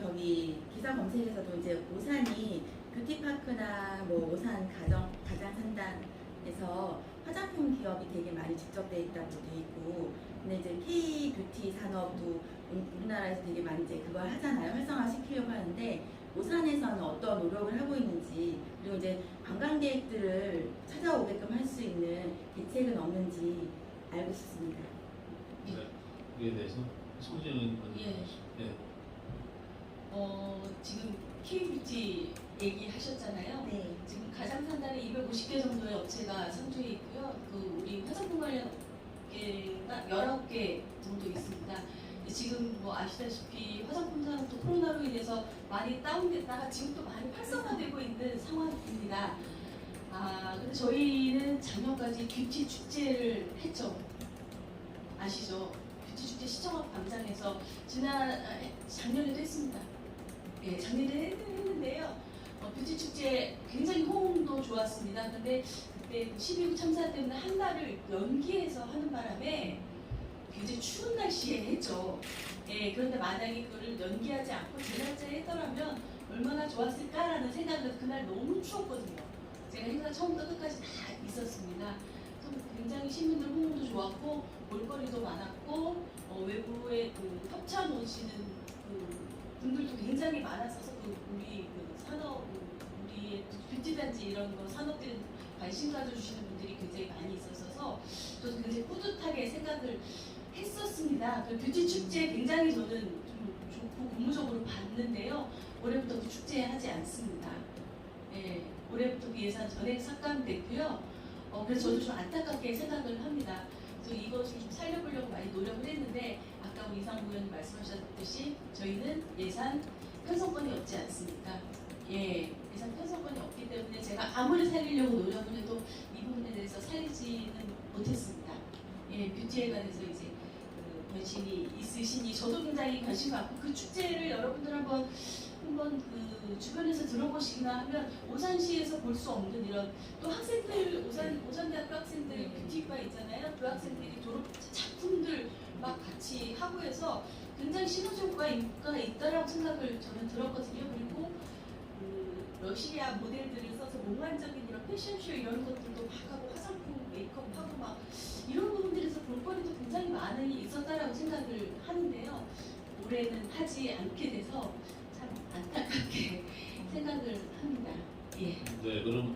여기 기사 검색에서도 이제 오산이 뷰티파크나 뭐 오산 가장 산단에서 화장품 기업이 되게 많이 집적돼 있다고 돼 있고, 근데 이제 K 뷰티 산업도 우리나라에서 되게 많이 이제 그걸 하잖아요. 활성화 시키려고 하는데 오산에서는 어떤 노력을 하고 있는지, 그리고 이제 관광객들을 찾아오게끔 할 수 있는 대책은 없는지 알고 싶습니다. 네. 이에 대해서 송지은 의원님. 예. 네. 지금 K뷰티 얘기하셨잖아요. 네. 지금 가장 산단에 250개 정도의 업체가 상주해 있고요. 그 우리 화장품 관련 업계가 19개 정도 있습니다. 근데 지금 뭐 아시다시피 화장품 산업도 코로나로 인해서 많이 다운됐다가 지금 또 많이 활성화되고 있는 상황입니다. 근데 저희는 작년까지 뷰티 축제를 했죠. 아시죠? 뷰티 축제 시청 앞 광장에서 작년에도 했습니다. 예, 작년에 했는데요. 뷰티 축제 굉장히 호응도 좋았습니다. 근데 그때 12구 참사 때문에 한 달을 연기해서 하는 바람에 굉장히 추운 날씨에 했죠. 예, 그런데 만약에 그거를 연기하지 않고 제날짜에 했더라면 얼마나 좋았을까라는 생각을, 그날 너무 추웠거든요. 제가 행사 처음부터 끝까지 다 있었습니다. 그래서 굉장히 시민들 호응도 좋았고 볼거리도 많았고 외부에 그 협찬 오시는 그 분들도 굉장히 많았어서 우리의 뷰티단지 이런 거 산업들에 관심 가져주시는 분들이 굉장히 많이 있었어서 저도 굉장히 뿌듯하게 생각을 했었습니다. 그 뷰티 축제 굉장히 저는 좀 좋고 고무적으로 봤는데요. 올해부터 그 축제 하지 않습니다. 예, 올해부터 그 예산 전액 삭감됐고요. 그래서 저도 좀 안타깝게 생각을 합니다. 그래서 이것을 좀 살려보려고 많이 노력을 했는데 아까 우리 이상부 의원님 말씀하셨듯이 저희는 예산 편성권이 없지 않습니까? 예, 예산 편성권이 없기 때문에 제가 아무리 살리려고 노력을 해도 이 부분에 대해서 살리지는 못했습니다. 예, 뷰티에 관해서 이제 관심이 있으시니 저도 굉장히 관심 많고 그 축제를 여러분들 한번 그 주변에서 들어보시기나 하면 오산시에서 볼 수 없는 이런 또 학생들 오산대학교 학생들 뷰티과 있잖아요. 그 학생들이 졸업 작품들 막 같이 하고 해서 굉장히 시너지효과가 있다라고 생각을 저는 들었거든요. 그리고 러시아 모델들을 써서 몽환적인 이런 패션쇼 이런 것들도 막 하고 화장품 메이크업 하고 막 이런 부분들에서 볼거리도 굉장히 많이 있었다라고 생각을 하는데요. 올해는 하지 않게 돼서 참 안타깝게 생각을 합니다. 예. 네, 그럼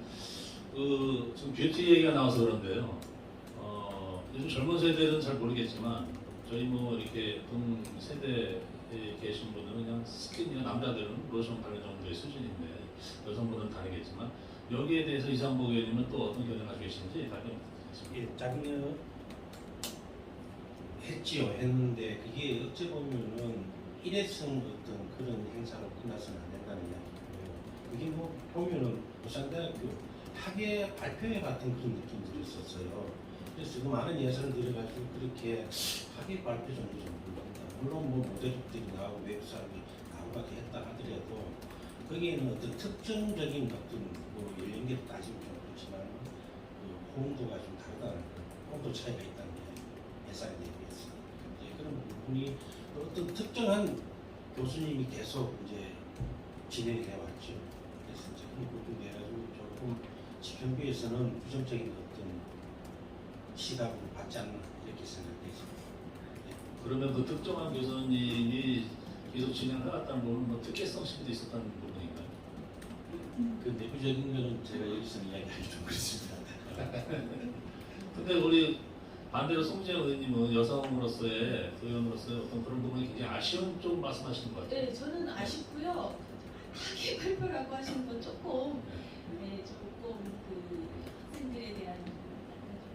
지금 뷰티 얘기가 나와서 그런데요. 요즘 젊은 세대는 잘 모르겠지만 저희 뭐 이렇게 동 세대에 계신 분들은 그냥 스킨이나 남자들은 로션 바르는 정도의 수준인데 여성분은 다르겠지만 여기에 대해서 이상복 의원님은 또 어떤 견해를 가지고 계신지 답변 부탁드리겠습니다. 예, 작년 했는데 그게 어찌 보면은 일회성 어떤 그런 행사로 끝나서는 안 된다는 이야기고요. 그게 뭐 보면은 부산대학교 학예 발표회 같은 그런 느낌이 들었었어요. 그래서 그 많은 예산을 들여가지고 그렇게 학예 발표 정도 좀 부른다. 물론 뭐 모델들이 나오고 외국 사람이 나오고 했다 하더라도 거기에는 어떤 특정적인 어떤 뭐 연령대를 따지면 좀 그렇지만 그 호응도가 좀 다르다는 거, 호응도 차이가 있다는 게 예산에 대비해서 그런 부분이 어떤 특정한 교수님이 계속 이제 진행이 해왔죠. 그래서 이제 그런 부분에 해가지고 조금 지평부에서는 부정적인 어떤 시각으로 받지 않나 이렇게 생각되십니다. 그러면 그 특정한 교수님이 계속 진행을 해왔다는 부분은 뭐 특혜성 시기도 있었다는 부분인가요? 그 내부적인 거는 제가 여기서 이야기하기 좀 그렇습니다. 근데 우리 반대로 송지현 의원님은 여성으로서의 의원으로서의 어떤 그런 부분이 굉장히 아쉬운 쪽 말씀하시는 것 같아요. 네, 저는 아쉽고요. 학예 발표라고 하시는 건 조금, 네, 조금 그 학생들에 대한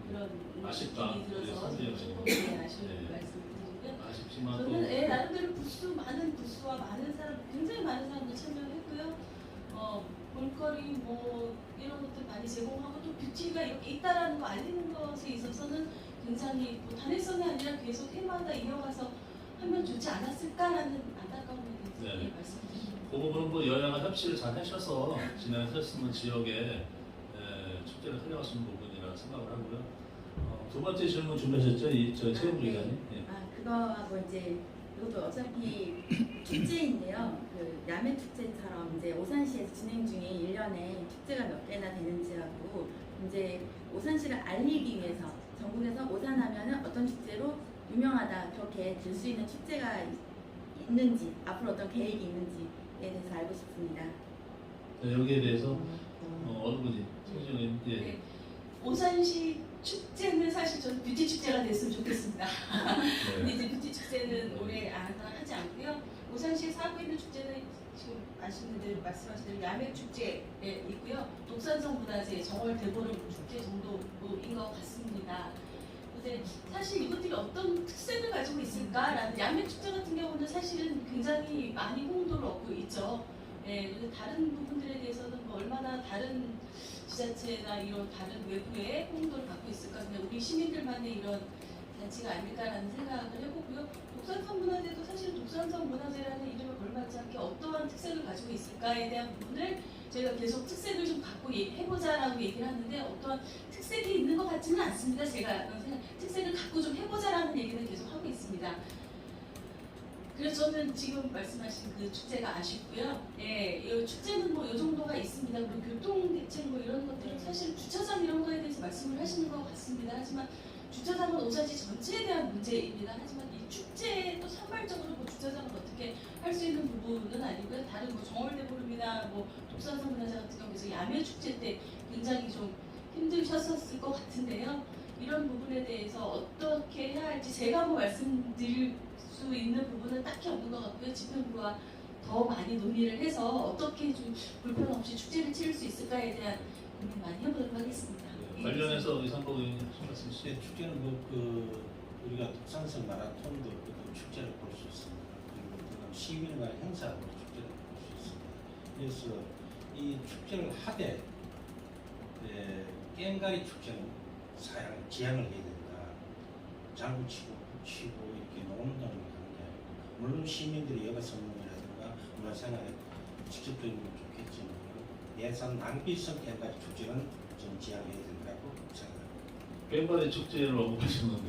그런 아쉽다. 느낌이 들어서 우리 선생님 조금 지금. 네, 아쉬운 네. 말씀을 드리고요. 아쉽지만 또 저는 나름대로 많은 부스와 많은 사람, 굉장히 많은 사람들 참여했고요. 볼거리 뭐 이런 것들 많이 제공하고 또 뷰티가 이렇게 있다라는 거 알리는 것에 있어서는 굉장히 뭐 단일성이 아니라 계속 해마다 이어가서 하면 좋지 않았을까라는 안타까움을 네. 말씀드립니다. 그 부분은 뭐 여야가 협치를 잘 하셔서 진행하셨으면 지역에 축제를 살려갈 수 있는 부분이라 생각을 하고요. 두 번째 질문 준비하셨죠? 저 최영주 네. 기자님. 예. 그거하고 이제 이것도 어차피 축제인데요. 그 야매 축제처럼 이제 오산시에서 진행 중인 1년에 축제가 몇 개나 되는지하고 이제 오산시를 알리기 위해서 전국에서 오산하면은 어떤 축제로 유명하다 그렇게 들 수 있는 축제가 있는지 앞으로 어떤 계획이 있는지에 대해서 알고 싶습니다. 네, 여기에 대해서 어느 분이 송지현 의원. 예. 네. 오산시 축제는 사실 저는 뷰티 축제가 됐으면 좋겠습니다. 근데 이제 뷰티 축제는 올해 하지 않고요. 오산시에서 하고 있는 축제는 지금 말씀하신 대로 야매 축제에 있고요. 독산성 문화재, 정월 대보름 축제 정도인 것 같습니다. 근데 사실 이것들이 어떤 특색을 가지고 있을까라는 야매 축제 같은 경우는 사실은 굉장히 많이 홍보를 얻고 있죠. 네, 근데 다른 부분들에 대해서는 뭐 얼마나 다른 지자체나 이런 다른 외부의 홍보를 갖고 있을까 그냥 우리 시민들만의 이런 단체가 아닐까라는 생각을 해보고요. 독산성 문화재도 사실 독산성 문화재라는 이름을 걸맞지 않게 어떠한 특색을 가지고 있을까에 대한 부분을 저희가 계속 특색을 좀 갖고 해보자라고 얘기를 하는데 어떠한 특색이 있는 것 같지는 않습니다. 제가 특색을 갖고 좀 해보자라는 얘기는 계속 하고 있습니다. 그래서 저는 지금 말씀하신 그 축제가 아쉽고요. 예, 이 축제는 뭐 이 정도가 있습니다. 그리고 교통 대책 뭐 이런 것들은 사실 주차장 이런 거에 대해서 말씀을 하시는 것 같습니다. 하지만 주차장은 오산시 전체에 대한 문제입니다. 하지만 이 축제에 또 산발적으로 뭐 주차장을 어떻게 할 수 있는 부분은 아니고요. 다른 뭐 정월대보름이나 뭐 독산성 문화재 같은 경우에서 야매 축제 때 굉장히 좀 힘드셨었을 것 같은데요. 이런 부분에 대해서 어떻게 해야 할지 제가 뭐 말씀드릴 수 있는 부분은 딱히 없는 것 같고요. 집행부와 더 많이 논의를 해서 어떻게 좀 불편 없이 축제를 치를 수 있을까에 대한 고민 많이 해보도록 하겠습니다. 관련해서 의상복 의원님 말씀 주시죠. 네, 축제는 우리가 독산성 마라톤도 그 축제를 볼 수 있습니다. 그리고 그다음 시민과 행사로 축제를 볼 수 있습니다. 그래서 이 축제를 하되 깽가리 축제는 지양을 해야 된다. 장구 치고 치고 이렇게 노는 등을 하는 게 아니고 물론 시민들이 여가 선물이라든가 문화생활에 직접적인 건 좋겠지만 예산 낭비성 깽가리 축제는 좀 지양해야 된다고 생각합니다. 꽹과리 축제를 언급하셨는데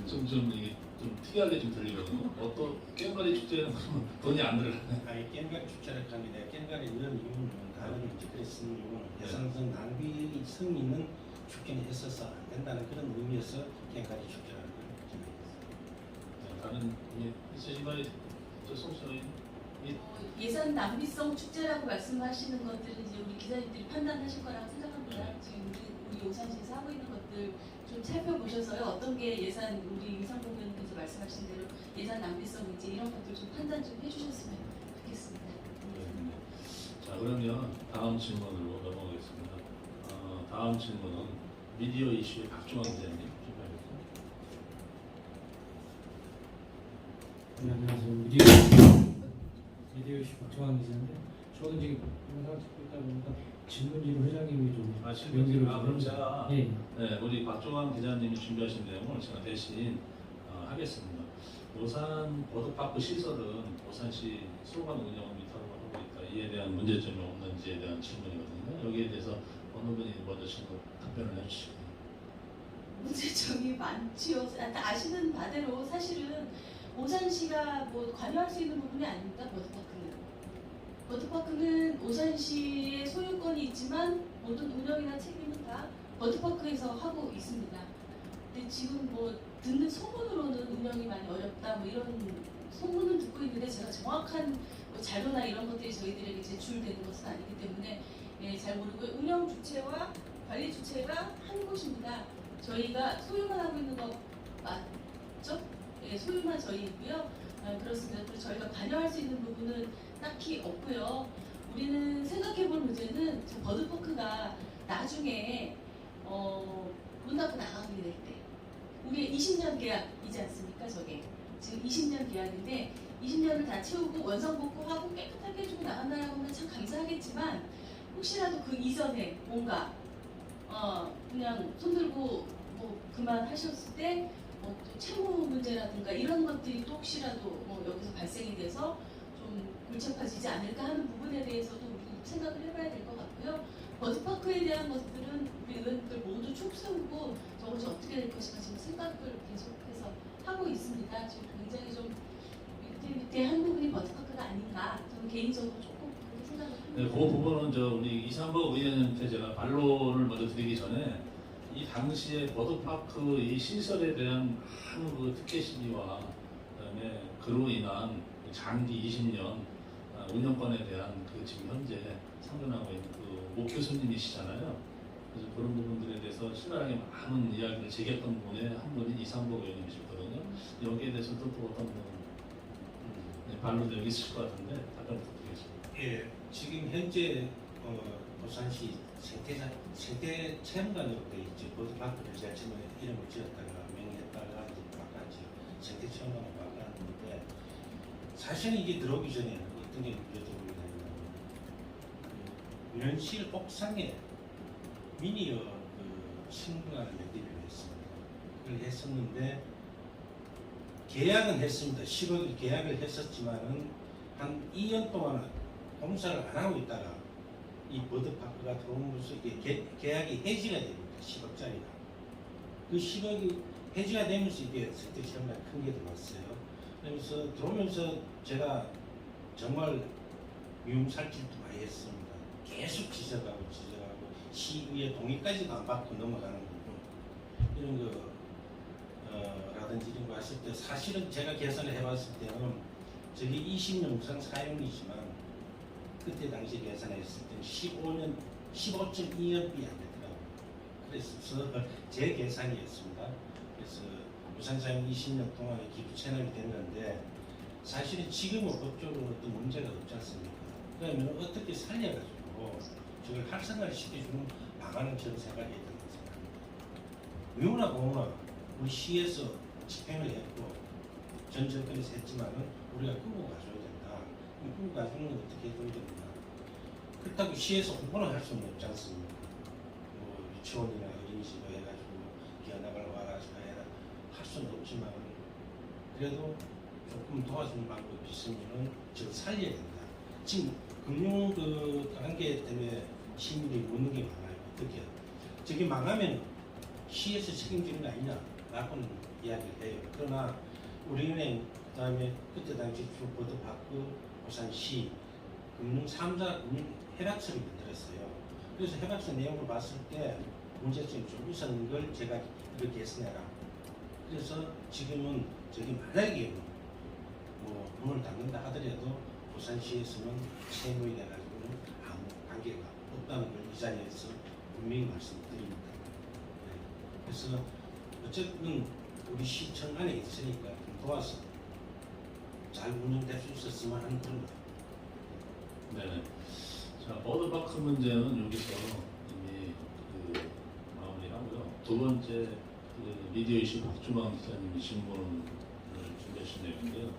좀 특이하게 좀 들리거든요. 어떤 꽹과리 축제는 돈이 안 들어가요. 아니 깽가리 축제를 하면 내가 깽가리 이런 이유는 다른 이제 쓰는 이유는 예산성 낭비성 있는 축제는 했어서 안 된다는 그런 의미에서 깽가리 축제라는 걸 정했습니다. 다른 있으신 말이 송지현 예산 낭비성 축제라고 말씀하시는 것들은 이제 우리 기자님들이 판단하실 거라고 생각합니다. 지금 우리 오산시에서 하고 있는 것들 좀 살펴보셔서요. 어떤 게 예산 우리 이상복 의원님께서 말씀하신 대로 예산 낭비성인지 이런 것들 좀 판단 좀 해주셨으면 좋겠습니다. 자 그러면 다음 질문으로 넘어가겠습니다. 다음 질문은 미디어 이슈의 박종환 기자님 준비하겠습니다. 네, 안녕하세요. 미디어 이슈 박정환 기자인데 저는 지금 영상 찍고 있다 보니까 질문지로 회장님이 좀 연기를 그럼 제가 예. 네, 우리 박종환 기자님이 준비하신 내용을 제가 대신 하겠습니다. 오산 워터파크 시설은 오산시 소관 운영을 위탁으로 하고 있다. 이에 대한 문제점이 없는지에 대한 질문이거든요. 여기에 대해서 어느 분이 먼저 답변을 해주시죠. 문제점이 많지요. 아시는 바대로 사실은 오산시가 뭐 관여할 수 있는 부분이 아닙니다. 워터파크는 오산시의 소유권이 있지만 모든 운영이나 책임은 다 워터파크에서 하고 있습니다. 근데 지금 뭐 듣는 소문으로는 운영이 많이 어렵다 뭐 이런 소문은 듣고 있는데 제가 정확한 뭐 자료나 이런 것들이 저희들에게 제출되는 것은 아니기 때문에 잘 모르고 운영 주체와 관리 주체가 한 곳입니다. 저희가 소유만 하고 있는 거 맞죠? 소유만 저희 있고요. 그렇습니다. 그리고 저희가 관여할 수 있는 부분은 딱히 없고요. 우리는 생각해볼 문제는 저 버드파크가 나중에 문 닫고 나가게 될 때, 우리 20년 계약이지 않습니까? 저게 지금 20년 계약인데 20년을 다 채우고 원상복구하고 깨끗하게 해주고 나간다라고 하면 참 감사하겠지만, 혹시라도 그 이전에 뭔가 그냥 손들고 뭐 그만하셨을 때 또 채무 문제라든가 이런 것들이 또 혹시라도 여기서 발생이 돼서 좀 불착하지지 않을까 하는 부분에 대해서도 우리 생각을 해봐야 될 것 같고요. 버드파크에 대한 것들은 우리 의원들 모두 촉 세우고 저것이 어떻게 될 것인가 지금 생각을 계속해서 하고 있습니다. 지금 굉장히 좀 위태위태한 부분이 버드파크가 아닌가, 저는 개인적으로 조금 그렇게 생각을 합니다. 네, 그 부분은 우리 이상복 의원님한테 제가 반론을 먼저 드리기 전에, 이 당시에 버드파크 이 시설에 대한 많은 그 특혜 시비와 그다음에 그로 인한 장기 20년 운영권에 대한 그 지금 현재 상존하고 있는 그 모 교수님이시잖아요. 그래서 그런 부분들에 대해서 신랄하게 많은 이야기를 제기했던 분의 한 분이 이상복 의원님이시거든요. 여기에 대해서도 또 어떤 반론이 있을 것 같은데 답변 부탁드리겠습니다. 예, 지금 현재 부산시 생태 체험관으로 되어 있죠. 버드파크를 제가 처음에 이름을 지었다가 명의했다가 이제 바꿨죠. 생태 체험관으로 바꿨는데, 사실은 이게 들어오기 전에 어떤 게 문제점이 되냐면, 면실 옥상에 미니어 신문관을 만들기로 했습니다. 그걸 했었는데 계약은 했습니다. 10억을 계약을 했었지만은 한 2년 동안 공사를 안 하고 있다가 이 버드파크가 들어오면서 이게 계약이 해지가 됩니다. 10억짜리가. 그 10억이 해지가 되면서 이게 생태 체험관이 큰 게 들어왔어요. 그러면서 들어오면서 제가 정말 위험살질도 많이 했습니다. 계속 지적하고 시의회 동의까지도 안 받고 넘어가는 부분, 이런 거 라든지 이런 거 했을 때, 사실은 제가 계산을 해봤을 때는 저게 20년 우상 사용이지만 그때 당시 계산했을 때는 15.2년비 안 되더라고요. 그래서 제 계산이었습니다. 그래서 우상 사용 20년 동안에 기부 체납이 됐는데, 사실은 지금은 법적으로 어떤 문제가 없지 않습니까? 그러면 어떻게 살려가지고 저걸 활성화를 시켜주는 방안을 저는 생각해야 된다고 생각합니다. 의무나 공무나 우리 시에서 집행을 했고 전 정권에서 했지만은 우리가 끌고 가줘야 된다. 끌고 가주는 건 어떻게 해줘야 된다. 그렇다고 시에서 홍보는 할 수는 없지 않습니까? 뭐 유치원이나 어린이집을 해가지고 기어나갈 와라 해라 할 수는 없지만, 그래도 조금 도와주는 방법이 있으면은 저를 살려야 된다. 지금 금융 관계 때문에 시민들이 묻는 게 많아요. 어떻게? 저게 망하면 시에서 책임지는 거 아니냐? 라고는 이야기를 해요. 그러나 우리은행, 그 다음에 그때 당시 버드파크, 부산시, 금융 3자 금융 협약서를 만들었어요. 그래서 협약서 내용을 봤을 때 문제점이 좀 있었는 걸 제가 이렇게 했으내라. 그래서 지금은 저기 만약에 뭐 문을 닫는다 하더라도 부산시에서는 채무에 대해서는 아무 관계가 없다는 걸 이 자리에서 분명히 말씀드립니다. 네. 그래서 어쨌든 우리 시청 안에 있으니까 좀 도와서 잘 운영될 수 있었으면 하는 그런 거. 네. 자, 버드파크 문제는 여기서 이미 마무리하고요. 두 번째 미디어 이슈 박주방 기자님이 질문을 준비하신 내용인데요.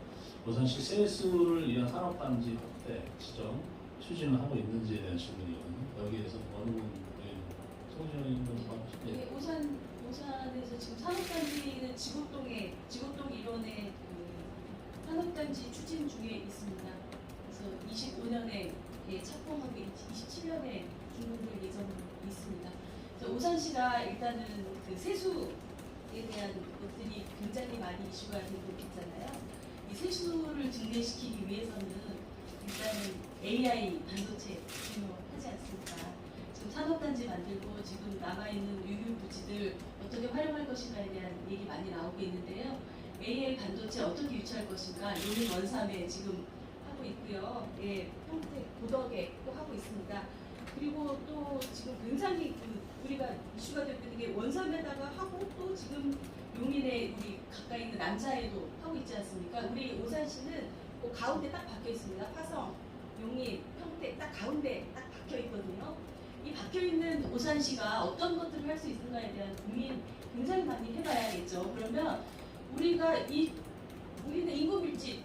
부산시 세수를 위한 산업단지 확대 지정 추진을 하고 있는지에 대한 질문이거든요. 여기에 대해서 어느 부분 송지현 네, 오산에서 지금 산업단지는 지곡동 일원의 산업단지 추진 중에 있습니다. 그래서 25년에 착공하고 27년에 준공될 예정이 있습니다. 그래서 오산시가 일단은 그 세수에 대한 것들이 굉장히 많이 이슈가 되고 있잖아요. 이 세수를 증대시키기 위해서는 일단은 AI 반도체 중요하지 않습니까? 지금 산업단지 만들고 지금 남아있는 유휴부지들 어떻게 활용할 것인가에 대한 얘기 많이 나오고 있는데요. AI 반도체 어떻게 유치할 것인가, 요즘 원삼에 지금 하고 있고요. 평택, 고덕에 또 하고 있습니다. 그리고 또 지금 굉장히 우리가 이슈가 되고 있는 게 원삼에다가 하고 또 지금 용인에 우리 가까이 있는 남자에도 하고 있지 않습니까? 우리 오산시는 그 가운데 딱 박혀 있습니다. 화성, 용인, 평택 딱 가운데 딱 박혀 있거든요. 이 박혀 있는 오산시가 어떤 것들을 할 수 있는가에 대한 고민 굉장히 많이 해봐야겠죠. 그러면 우리는 인구 밀집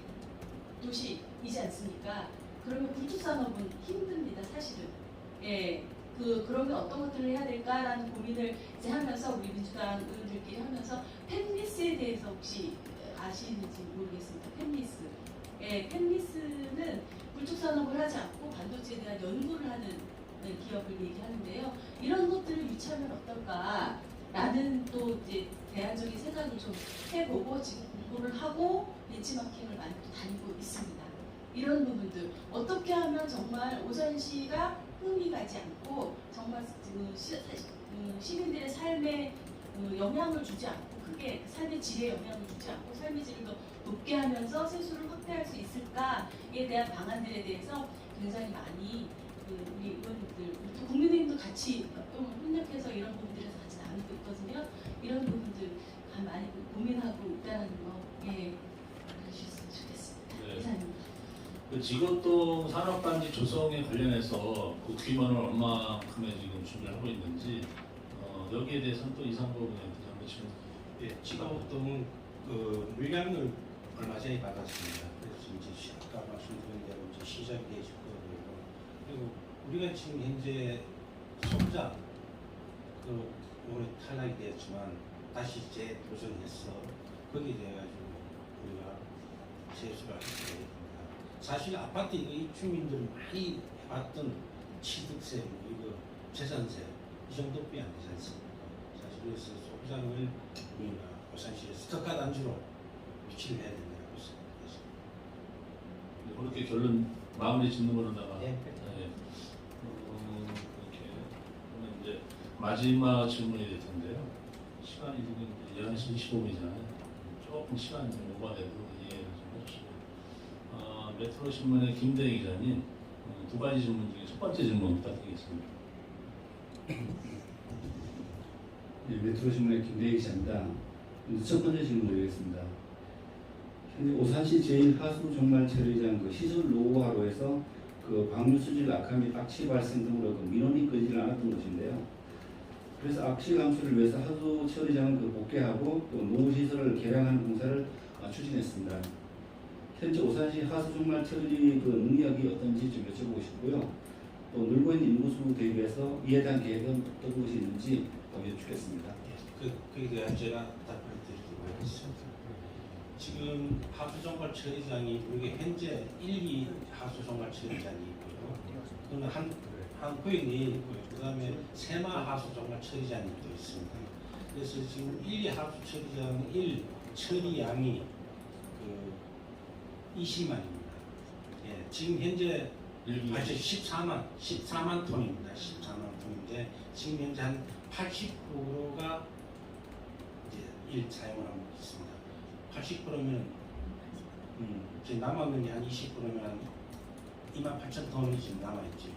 도시이지 않습니까? 그러면 구축산업은 힘듭니다, 사실은. 예, 그러면 어떤 것들을 해야 될까라는 고민을 이제 하면서 우리 민주당 의원들끼리 하면서 펜리스에 대해서 혹시 아시는지 모르겠습니다. 펜리스. 예, 펜리스는 구축산업을 하지 않고 반도체에 대한 연구를 하는 기업을 얘기하는데요. 이런 것들을 유치하면 어떨까라는 또 이제 대안적인 생각을 좀 해보고 지금 공부를 하고 벤치마킹을 많이 또 다니고 있습니다. 이런 부분들 어떻게 하면 정말 오산시가 흠이 가지 않고 정말 시민들의 삶에 영향을 주지 않고 크게 삶의 질에 영향을 주지 않고 삶의 질을 더 높게 하면서 세수를 확대할 수 있을까에 대한 방안들에 대해서 굉장히 많이 우리 의원님들, 또 국민의힘도 같이 좀 협력해서 이런 부분들에서 같이 나누고 있거든요. 이런 부분들 많이 고민하고 있다는 거, 예, 알려주셨으면 좋겠습니다. 네. 이상입니다. 그 지구동 산업단지 조성에 관련해서 그 규모는 얼마큼의 지금 준비를 하고 있는지 여기에 대해서는 또 이상보 의원님께서 한번 질문. 예, 지구동 그 물량을 얼마 전에 받았습니다. 그래서 이제 아까 말씀드린 대로 이제 시작이 되실 거고요. 그리고 우리가 지금 현재 소자 올해 탈락이 되었지만 다시 재도전해서 거기에 대해 가지고 우리가 세수를 하게 됩니다. 사실 아파트 입주민들이 많이 해봤던 취득세, 이거 재산세 이 정도밖에 안 되지 않습니까? 사실 그래서 소비자를 우리가 오산시에서 특화 단지로 위치를 해야 된다고 생각합니다. 그렇게 결론 마무리 짓는 거로다가 네. 이렇게 그러면 이제 마지막 질문이 될 텐데요. 시간이 지금 11시 25분이잖아요. 조금 시간이 좀 오버돼도 이해를 좀 해주시고 메트로 신문의 김대희 기자님 두 가지 질문 중에 첫 번째 질문 부탁드리겠습니다. 네, 메트로 신문의 김대희 기자입니다. 첫 번째 질문 드리겠습니다. 현재 오산시 제1하수 종말 처리장 그 시설 노후화로 해서 그 방류 수질 악화 및 악취 발생 등으로 그 민원이 끊이지 않았던 것인데요. 그래서 악취 감수를 위해서 하수 처리장을 복개하고 또 노후 시설을 개량하는 공사를 추진했습니다. 현재 오산시 하수 종말 처리 그 능력이 어떤지 좀 여쭤보고 싶고요. 또 늘고 있는 인구수 대비해서 이에 대한 계획은 어떤 것이 있는지 여쭙겠습니다. 그에 대한 제가 답변을 드리도록 하겠습니다. 지금 하수종말 처리장이 우리가 현재 1, 2 하수종말 처리장이 있고요. 그는 한 구역 내에 있고요. 그 다음에 세마 하수종말 처리장이 또 있습니다. 그래서 지금 1, 2 하수 처리장 1 처리량이 20만입니다. 예, 지금 현재 14만 톤입니다. 14만 톤인데 지금 현재 한 80%가 이제 1 사용을 하고 있습니다. 80%면 지금 남았는 게 한 20%면 한 28,000톤이 지금 남아있죠.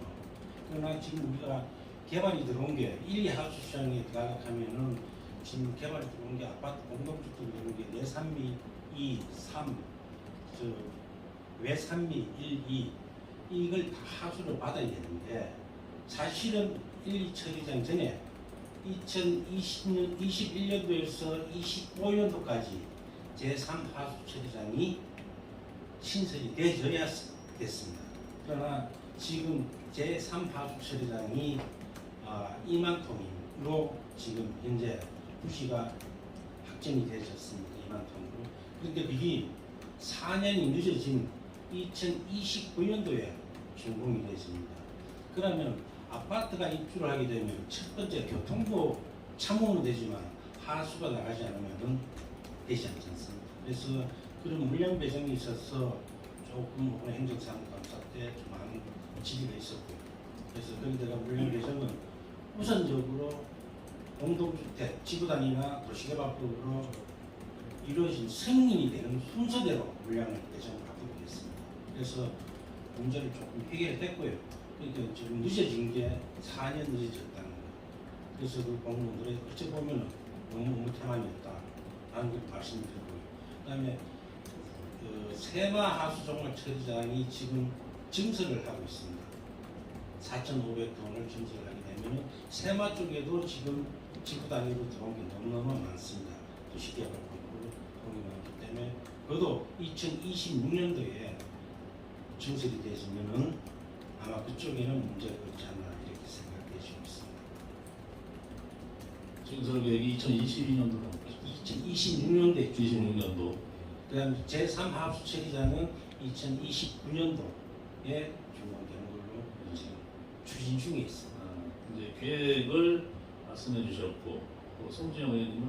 그러나 지금 우리가 개발이 들어온 게 1, 2 하수 시장에 들어가면은 지금 개발이 들어온 게 아파트 공동주택 들어온 게 내산미 2, 3, 외산미 1, 2 이걸 다 하수를 받아야 되는데 사실은 1, 2 처리장 전에 2021년도에서 25년도까지 제3 하수 처리장이 신설이 되어야 됐습니다. 그러나 지금 제3 하수 처리장이 2만 톤으로 지금 현재 부시가 확정이 되었습니다. 2만 톤으로. 그런데 그게 4년이 늦어진 2029년도에 준공이 되었습니다. 그러면 아파트가 입주를 하게 되면 첫 번째 교통도 참고는 되지만 하수가 나가지 않으면 되지 않지 않습니까? 그래서 그런 물량 배정이 있어서 조금 행정사무감사 때 좀 많은 질의가 있었고요. 그래서 거기다가 물량 배정은 우선적으로 공동주택, 지구단위나 도시개발법으로 이루어진 승인이 되는 순서대로 물량을 배정을 하기로 했습니다. 그래서 문제를 조금 해결했고요. 그러니까 지금 늦어진 게 4년 늦어졌다는 거예요. 그래서 그 공무원들이 어찌 보면 너무 태만이었다라는 것도 말씀드리고요. 그다음에 세마 하수종말 처리장이 지금 증설을 하고 있습니다. 4,500톤을 증설하게 되면 세마 쪽에도 지금 지구 단위로 들어온 게 너무너무 많습니다. 또 시계가 있고 돈이 많기 때문에 그것도 2026년도에 증설이 되시면은 아마 그쪽에는 문제가 없지 않나 이렇게 생각해 주고 있습니다. 증설 계획이 2022년도로 2026년도에 26년도. 그다음 제3 하수 처리장은 2029년도에 준공되는 걸로 지금 추진 중에 있습니다. 이제 계획을 말씀해 주셨고 또 송진영 의원님은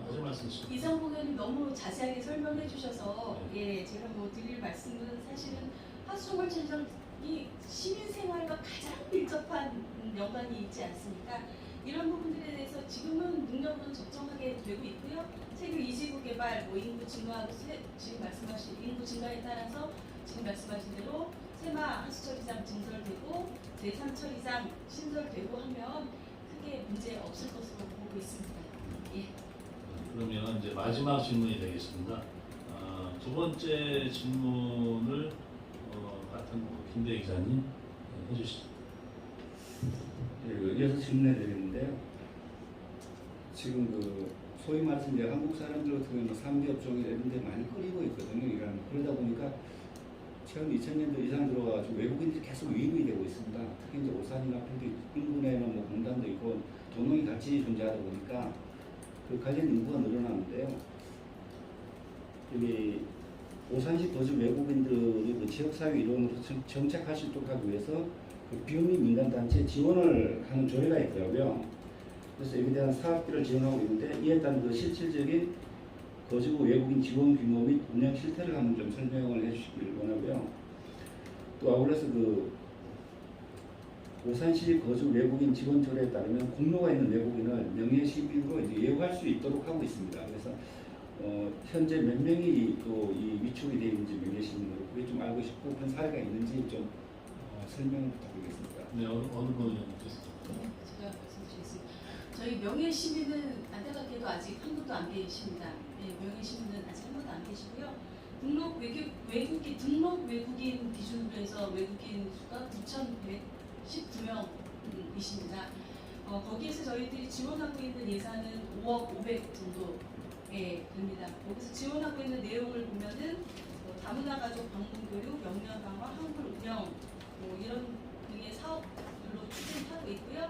하실 말씀이시죠? 이상봉 의원님 너무 자세하게 설명해 주셔서 예, 제가 뭐 드릴 말씀은 사실은 하수종말 처리장이 시민 생활과 가장 밀접한 연관이 있지 않습니까? 이런 부분들에 대해서 지금은 능력은 적정하게 되고 있고요. 세계 이지구 개발, 뭐 인구 증가하고 지금 말씀하신 인구 증가에 따라서 지금 말씀하신 대로 세마 하수처리장 증설되고 제3처리장 신설되고 하면 크게 문제 없을 것으로 보고 있습니다. 예. 그러면 이제 마지막 질문이 되겠습니다. 두 번째 질문을 같은 김대희 기자님 해주시죠. 이어서 질문해 드리는데요. 지금 그 소위 말해서 이제 한국 사람들 같은 경우는 3대 업종이 이런 데 많이 끌리고 있거든요. 이런 그러다 보니까 최근 2000년도 이상 들어가지고 외국인들이 계속 유입이 되고 있습니다. 특히 이제 오산이나 필드 인근에는 뭐 공단도 있고 도농이 같이 존재하다 보니까 그 관련 인구가 늘어나는데요. 여기 오산시 거주 외국인들이 그 지역사회 이론으로 정착할 수 있도록 하기 위해서 그 비영리 민간단체 지원을 하는 조례가 있더라고요. 그래서 여기에 대한 사업비를 지원하고 있는데 이에 따른 그 실질적인 거주국 외국인 지원 규모 및 운영 실태를 한번 좀 설명을 해주시길 원하고요. 또 아울러서 그 오산시 거주 외국인 지원 조례에 따르면 공로가 있는 외국인을 명예 시민으로 이제 예우할 수 있도록 하고 있습니다. 그래서 현재 몇 명이 또 이 위촉이 되어 있는지 명예 시민으로 그게 좀 알고 싶고 그런 사례가 있는지 좀 설명을 부탁드리겠습니다. 네, 어느 분께서? 네, 제가 말씀드리겠습니다. 저희 명예 시민은 안타깝게도 아직 한 분도 안 계십니다. 네, 명예 시민은 아직 한 분도 안 계시고요. 등록 외국인 기준으로 해서 외국인 수가 9,119명이십니다. 거기에서 저희들이 지원하고 있는 예산은 5억 500 정도에 됩니다. 거기서 지원하고 있는 내용을 보면은 다문화 가족 방문 교육, 역량 강화, 한글 운영 이런 등의 사업들로 추진하고 있고요.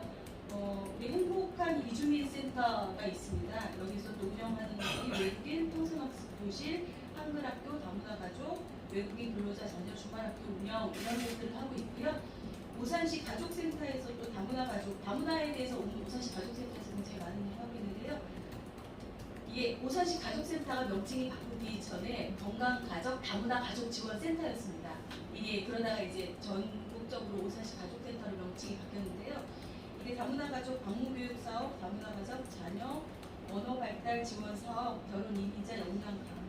우리 행복한 이주민 센터가 있습니다. 여기서 또 운영하는 것이 외국인 평생학습 교실, 한글학교, 다문화 가족, 외국인 근로자 자녀 주말학교 운영 이런 것들을 하고 있고요. 오산시 가족센터에서 또 다문화에 대해서 오산시 가족센터에서 굉장히 많은 일을 하고 있는데요. 이게 오산시 가족센터가 명칭이 바꾸기 전에 건강가족 다문화 가족 지원센터였습니다. 이게 그러다가 이제 전국적으로 오산시 가족센터로 명칭이 바뀌었는데요. 이게 다문화 가족 방문교육 사업, 다문화 가족 자녀 언어 발달 지원 사업, 결혼 이민자 역량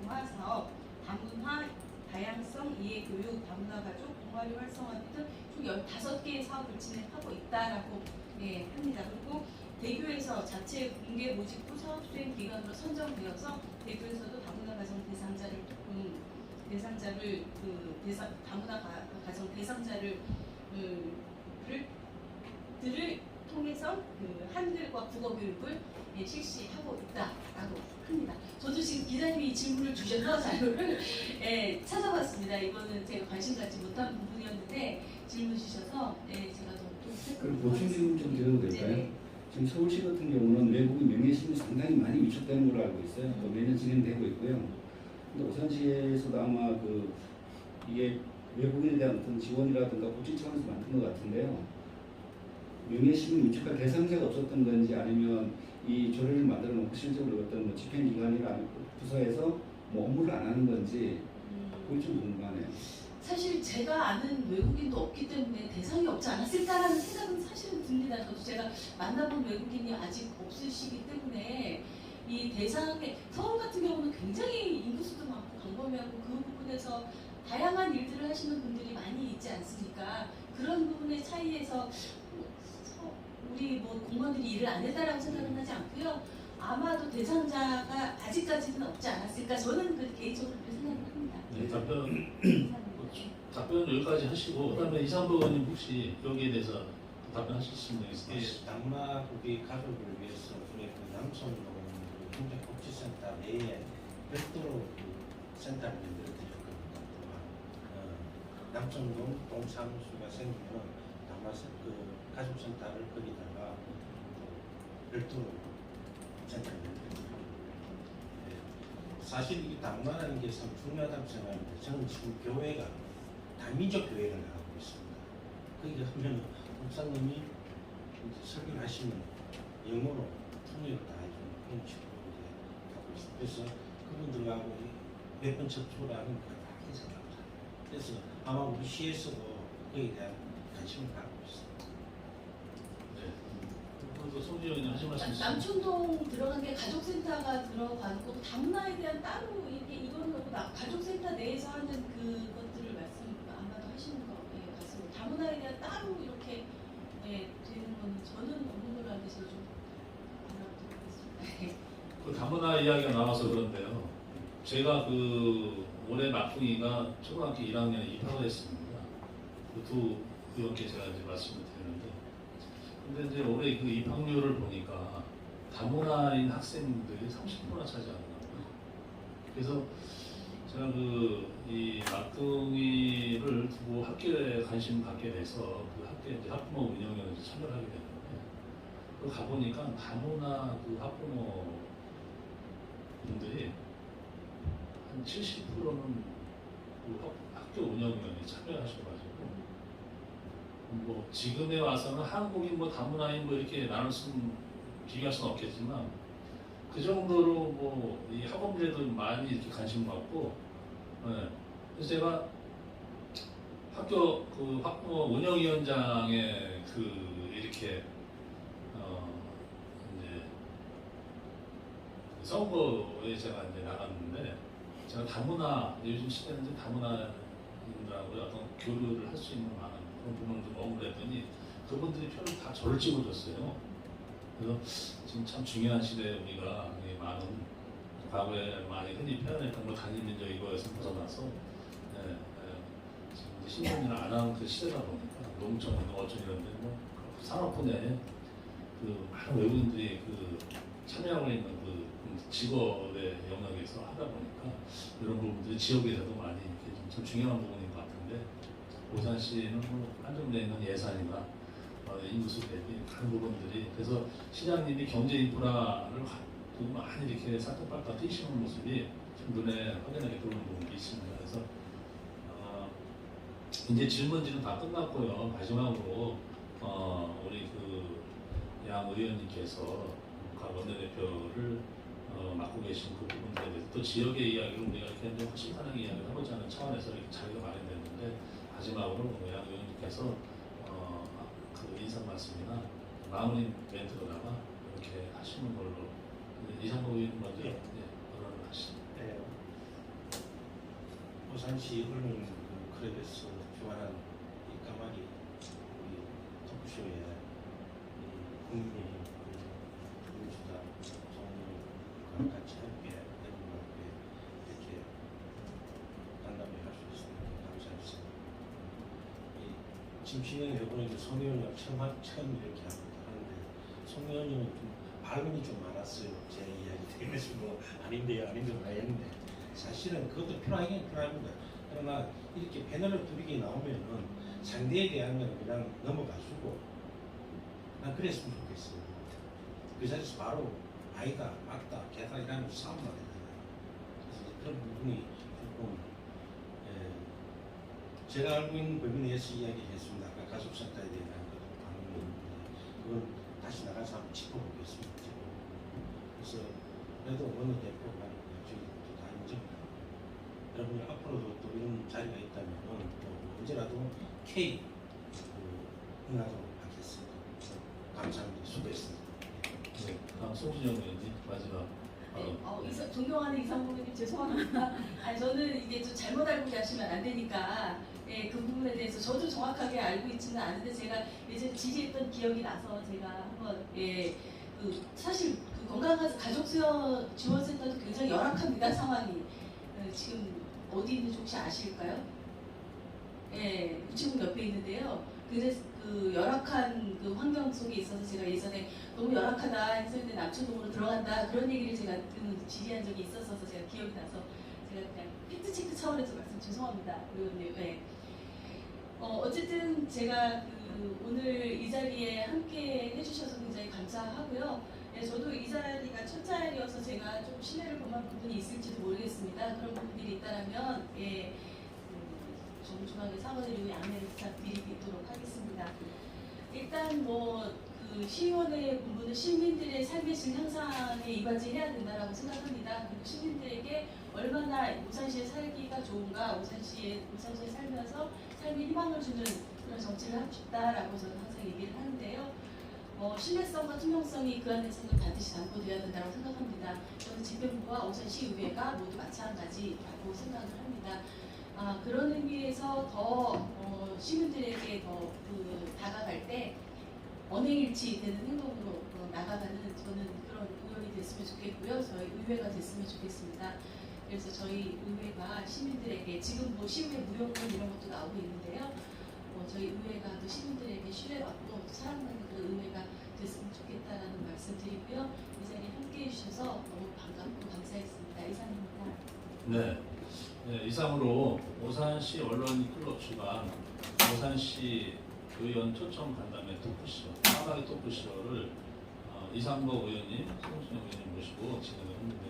강화 사업, 다문화 다양성 이해 교육, 다문화 가족 동아리 활성화 등 총 15개의 사업을 진행하고 있다라고 합니다. 그리고 대교에서 자체 공개 모집 후 사업 수행 기관으로 선정되어서 대교에서도 다문화 가정 대상자를 다문화 가정 대상자를 통해서 그 한글과 국어 교육을 실시하고 있다라고 합니다. 저도 지금 기자님이 이 질문을 주셔서 자료를 찾아봤습니다. 이거는 제가 관심 갖지 못한 부분이었는데 질문 주셔서 제가 좀 그럼 보충 질문 좀 드려도 될까요? 네. 지금 서울시 같은 경우는 외국인 명예시민이 상당히 많이 위축되는 걸로 알고 있어요. 또 매년 진행되고 있고요. 근데 오산시에서도 아마 이게 외국인에 대한 어떤 지원이라든가 복지 차원에서 만든 것 같은데요. 명예시민 위축할 대상자가 없었던 건지 아니면 이 조례를 만들어 놓고 실질적으로 어떤 뭐 집행기관이나 부서에서 뭐 업무를 안 하는 건지 그게 좀 궁금하네요. 사실 제가 아는 외국인도 없기 때문에 대상이 없지 않았을까라는 생각은 사실은 듭니다. 저도 제가 만나본 외국인이 아직 없으시기 때문에 이 대상에 서울 같은 경우는 굉장히 인구수도 많고 광범위하고 그 부분에서 다양한 일들을 하시는 분들이 많이 있지 않습니까? 그런 부분의 차이에서 우리 뭐 공무원들이 일을 안 했다라고 생각은 하지 않고요. 아마도 대상자가 아직까지는 없지 않았을까 저는 그 개인적으로 그렇게 생각을 합니다. 네, 답변 여기까지 하시고 그다음에 이상도 의원님 혹시 여기에 대해서 답변하실 수 있는 게 있으세요? 예, 당마 우리 가족을 위해서 우리 그 남천동 행정복지센터 내에 별도로 그 센터를 만들어드릴 겁니다. 또한 남천동 동사무소가 생기면 당마 그 가족센터를 거기다가 또 별도로 센터를 만들어드릴 겁니다. 예, 사실 이 당마라는 게 참 중요하다고 생각합니다. 저는 지금 교회가 다민족 교회를 하고 있습니다. 거기 하면 목사님이 이제 설교를 하시면 영어로 통역을 다 해주는 그런 식으로 이제 하고 있습니다. 그래서 그분들하고 몇 번 접촉을 하니까 다 괜찮답니다. 그래서 아마 우리 시에서도 거기에 대한 관심을 갖고 있습니다. 네. 그리고 송지 의원님 하실 말씀 있으세요? 남촌동 들어간 게 가족센터가 들어간 거고 당나에 대한 따로 이게 이거는 가족센터 내에서 하는 그것들을 말씀 아마도 하시는 거 같습니다. 다문화에 대한 따로 이렇게 되는 건 저는 없는 걸로 알고 있어서 좀 알아보겠습니다. 그 다문화 이야기가 나와서 그런데요. 제가 그 올해 막둥이가 초등학교 1학년에 입학을 했습니다. 그 두 의원께 제가 이제 말씀을 드리는데, 근데 이제 올해 그 입학률을 보니까 다문화인 학생들이 30%나 차지하더라고요. 그래서 제가 이 막둥이를 두고 학교에 관심 갖게 돼서 그 학교에 이제 학부모 운영에 참여를 하게 됐는데, 그 가보니까 다문화 그 학부모 분들이 한 70%는 그 학교 운영위원회에 참여하셔가지고 뭐 지금에 와서는 한국인 뭐 다문화인 뭐 이렇게 나눌 수는 비교할 수는 없겠지만 그 정도로 뭐 이 학업제도 많이 이렇게 관심 갖고 그래서 제가 학교 그 학부모 운영위원장에 그 이렇게 이제 선거에 제가 이제 나갔는데 제가 다문화 요즘 시대는 이제 다문화인들하고 어떤 교류를 할 수 있는 많은 그런 부분을 좀 언급했더니 그분들이 표를 다 저를 찍어줬어요. 그래서 지금 참 중요한 시대에 우리가 이 많은 과거에 많이 흔히 표현했던 걸 단일민족 이거에서 벗어나서 지금 이제 신분을 안 하는 그 시대다 보니까 농촌이나 어촌 이런 데 뭐 산업부 내에 그 많은 외국인들이 그 참여하고 있는 그 직업의 영역에서 하다 보니까 이런 부분들이 지역에서도 많이 이렇게 좀 중요한 부분인 것 같은데 오산시는 뭐 한정되어 있는 예산이나 인구수 대비 그런 부분들이 그래서 시장님이 경제 인프라를 많이 이렇게 산뜻발딱 뛰시는 모습이 좀 눈에 확연하게 들어오는 부분이 있습니다. 그래서 이제 질문지는 다 끝났고요. 마지막으로 우리 그 양 의원님께서 각 원내대표를 맡고 계신 그 부분들에 대해서 또 지역의 이야기를 우리가 이렇게 훨씬 편하게 이야기를 해보자 하는 차원에서 이렇게 자리가 마련됐는데 마지막으로 양 의원님께서 그 인사 말씀이나 마무리 멘트로다가 이렇게 하시는 걸로 이상호 의원 먼저 언론을 하시죠. 네. 오산시 언론 클럽에서 주관한 이 까마귀 우리 토크쇼에 국민이 민주당 정의과 같이 함께 여러분과 이렇게 간담회 할 수 있으니까 감사했습니다. 지금 진행해보는 송 의원님 처음 이렇게 하는데 송 의원님은 좀 발언이 좀 많았어요. 제 이야기 되면서 뭐 아닌데요 했는데 사실은 그것도 필요하긴 필요합니다. 그러나 이렇게 패널을 두개 나오면은 상대에 대하면 그냥 넘어가시고 난 그랬으면 좋겠어요. 그 자리에서 바로 아니다, 맞다, 개다 이러면 싸움만 되잖아요. 그래서 그런 부분이 조금 제가 알고 있는 범위 내에서 이야기했습니다. 아까 가족센터에 대한 것도 방문이 있는데 그건 다시 나가서 한번 짚어보겠습니다. 그래서 그래도 어느 대표가 저희도 다 인정합니다. 여러분 앞으로도 또 이런 자리가 있다면 또 언제라도 K 응하도록 하겠습니다. 감사합니다. 수고했습니다. 네, 다음 송진영 의원님 마지막. 네, 존경하는 이상국 의원님 죄송합니다. 아니 저는 이게 좀 잘못 알고 계시면 안 되니까 예, 그 부분에 대해서 저도 정확하게 알고 있지는 않은데 제가 예전에 지지했던 기억이 나서 제가 한번 그 사실 그 건강한 가족 지원센터도 굉장히 열악합니다 상황이. 지금 어디 있는지 혹시 아실까요? 예, 우체국 옆에 있는데요. 그래서 그 열악한 그 환경 속에 있어서 제가 예전에 너무 열악하다 해서 근데 남초동으로 들어간다 그런 얘기를 제가 지지한 적이 있어서 제가 기억이 나서 제가 그냥 팩트 체크 차원에서 말씀 죄송합니다, 의원님. 네. 어쨌든 제가 그 오늘 이 자리에 함께 해주셔서 굉장히 감사하고요. 네, 저도 이 자리가 첫 자리여서 제가 좀 신뢰를 범한 부분이 있을지도 모르겠습니다. 그런 부분들이 있다면 정중하게 사과드리고 양해를 부탁드리도록 하겠습니다. 일단 그 시의원의 본부는 시민들의 삶의 질 향상에 이바지해야 된다고 생각합니다. 그리고 시민들에게 얼마나 오산시에 살기가 좋은가, 오산시에 살면서 삶의 희망을 주는 그런 정치를 하고 싶다라고 저는 항상 얘기를 하는데요. 신뢰성과 투명성이 그 안에서는 반드시 담보되어야 된다고 생각합니다. 저는 집행부와 오산시의회가 모두 마찬가지라고 생각을 합니다. 그런 의미에서 더 시민들에게 더 다가갈 때 언행일치 되는 행동으로 나가가는 저는 그런 의원이 됐으면 좋겠고요. 저희 의회가 됐으면 좋겠습니다. 그래서 저희 의회가 시민들에게 지금 시의회 무용론 이런 것도 나오고 있는데요. 저희 의회가 또 시민들에게 신뢰받고 사랑받는 그런 의회가 됐으면 좋겠다라는 말씀 드리고요. 이 자리에 함께해 주셔서 너무 반갑고 감사했습니다. 이상입니다. 네. 네, 이상으로 오산시 언론 클럽 주간 오산시 의원 초청 간담회 토크쇼, 사막의 토크쇼를 이상복 의원님, 송순영 의원님 모시고 진행을 했는데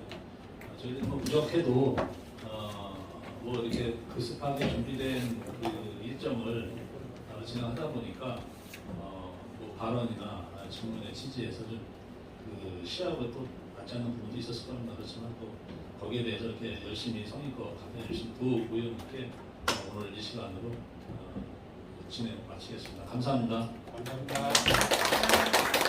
저희들이 부족해도 뭐 이렇게 급습하게 준비된 그 일정을 진행하다 보니까 뭐 발언이나 질문의 취지에서 좀 그 시합을 또 맞지 않는 부분도 있었을 겁니다. 그렇지만 또 거기에 대해서 이렇게 열심히 성의껏 답변해 주신 두 의원님께 오늘 이 시간으로 진행 마치겠습니다. 감사합니다. 감사합니다.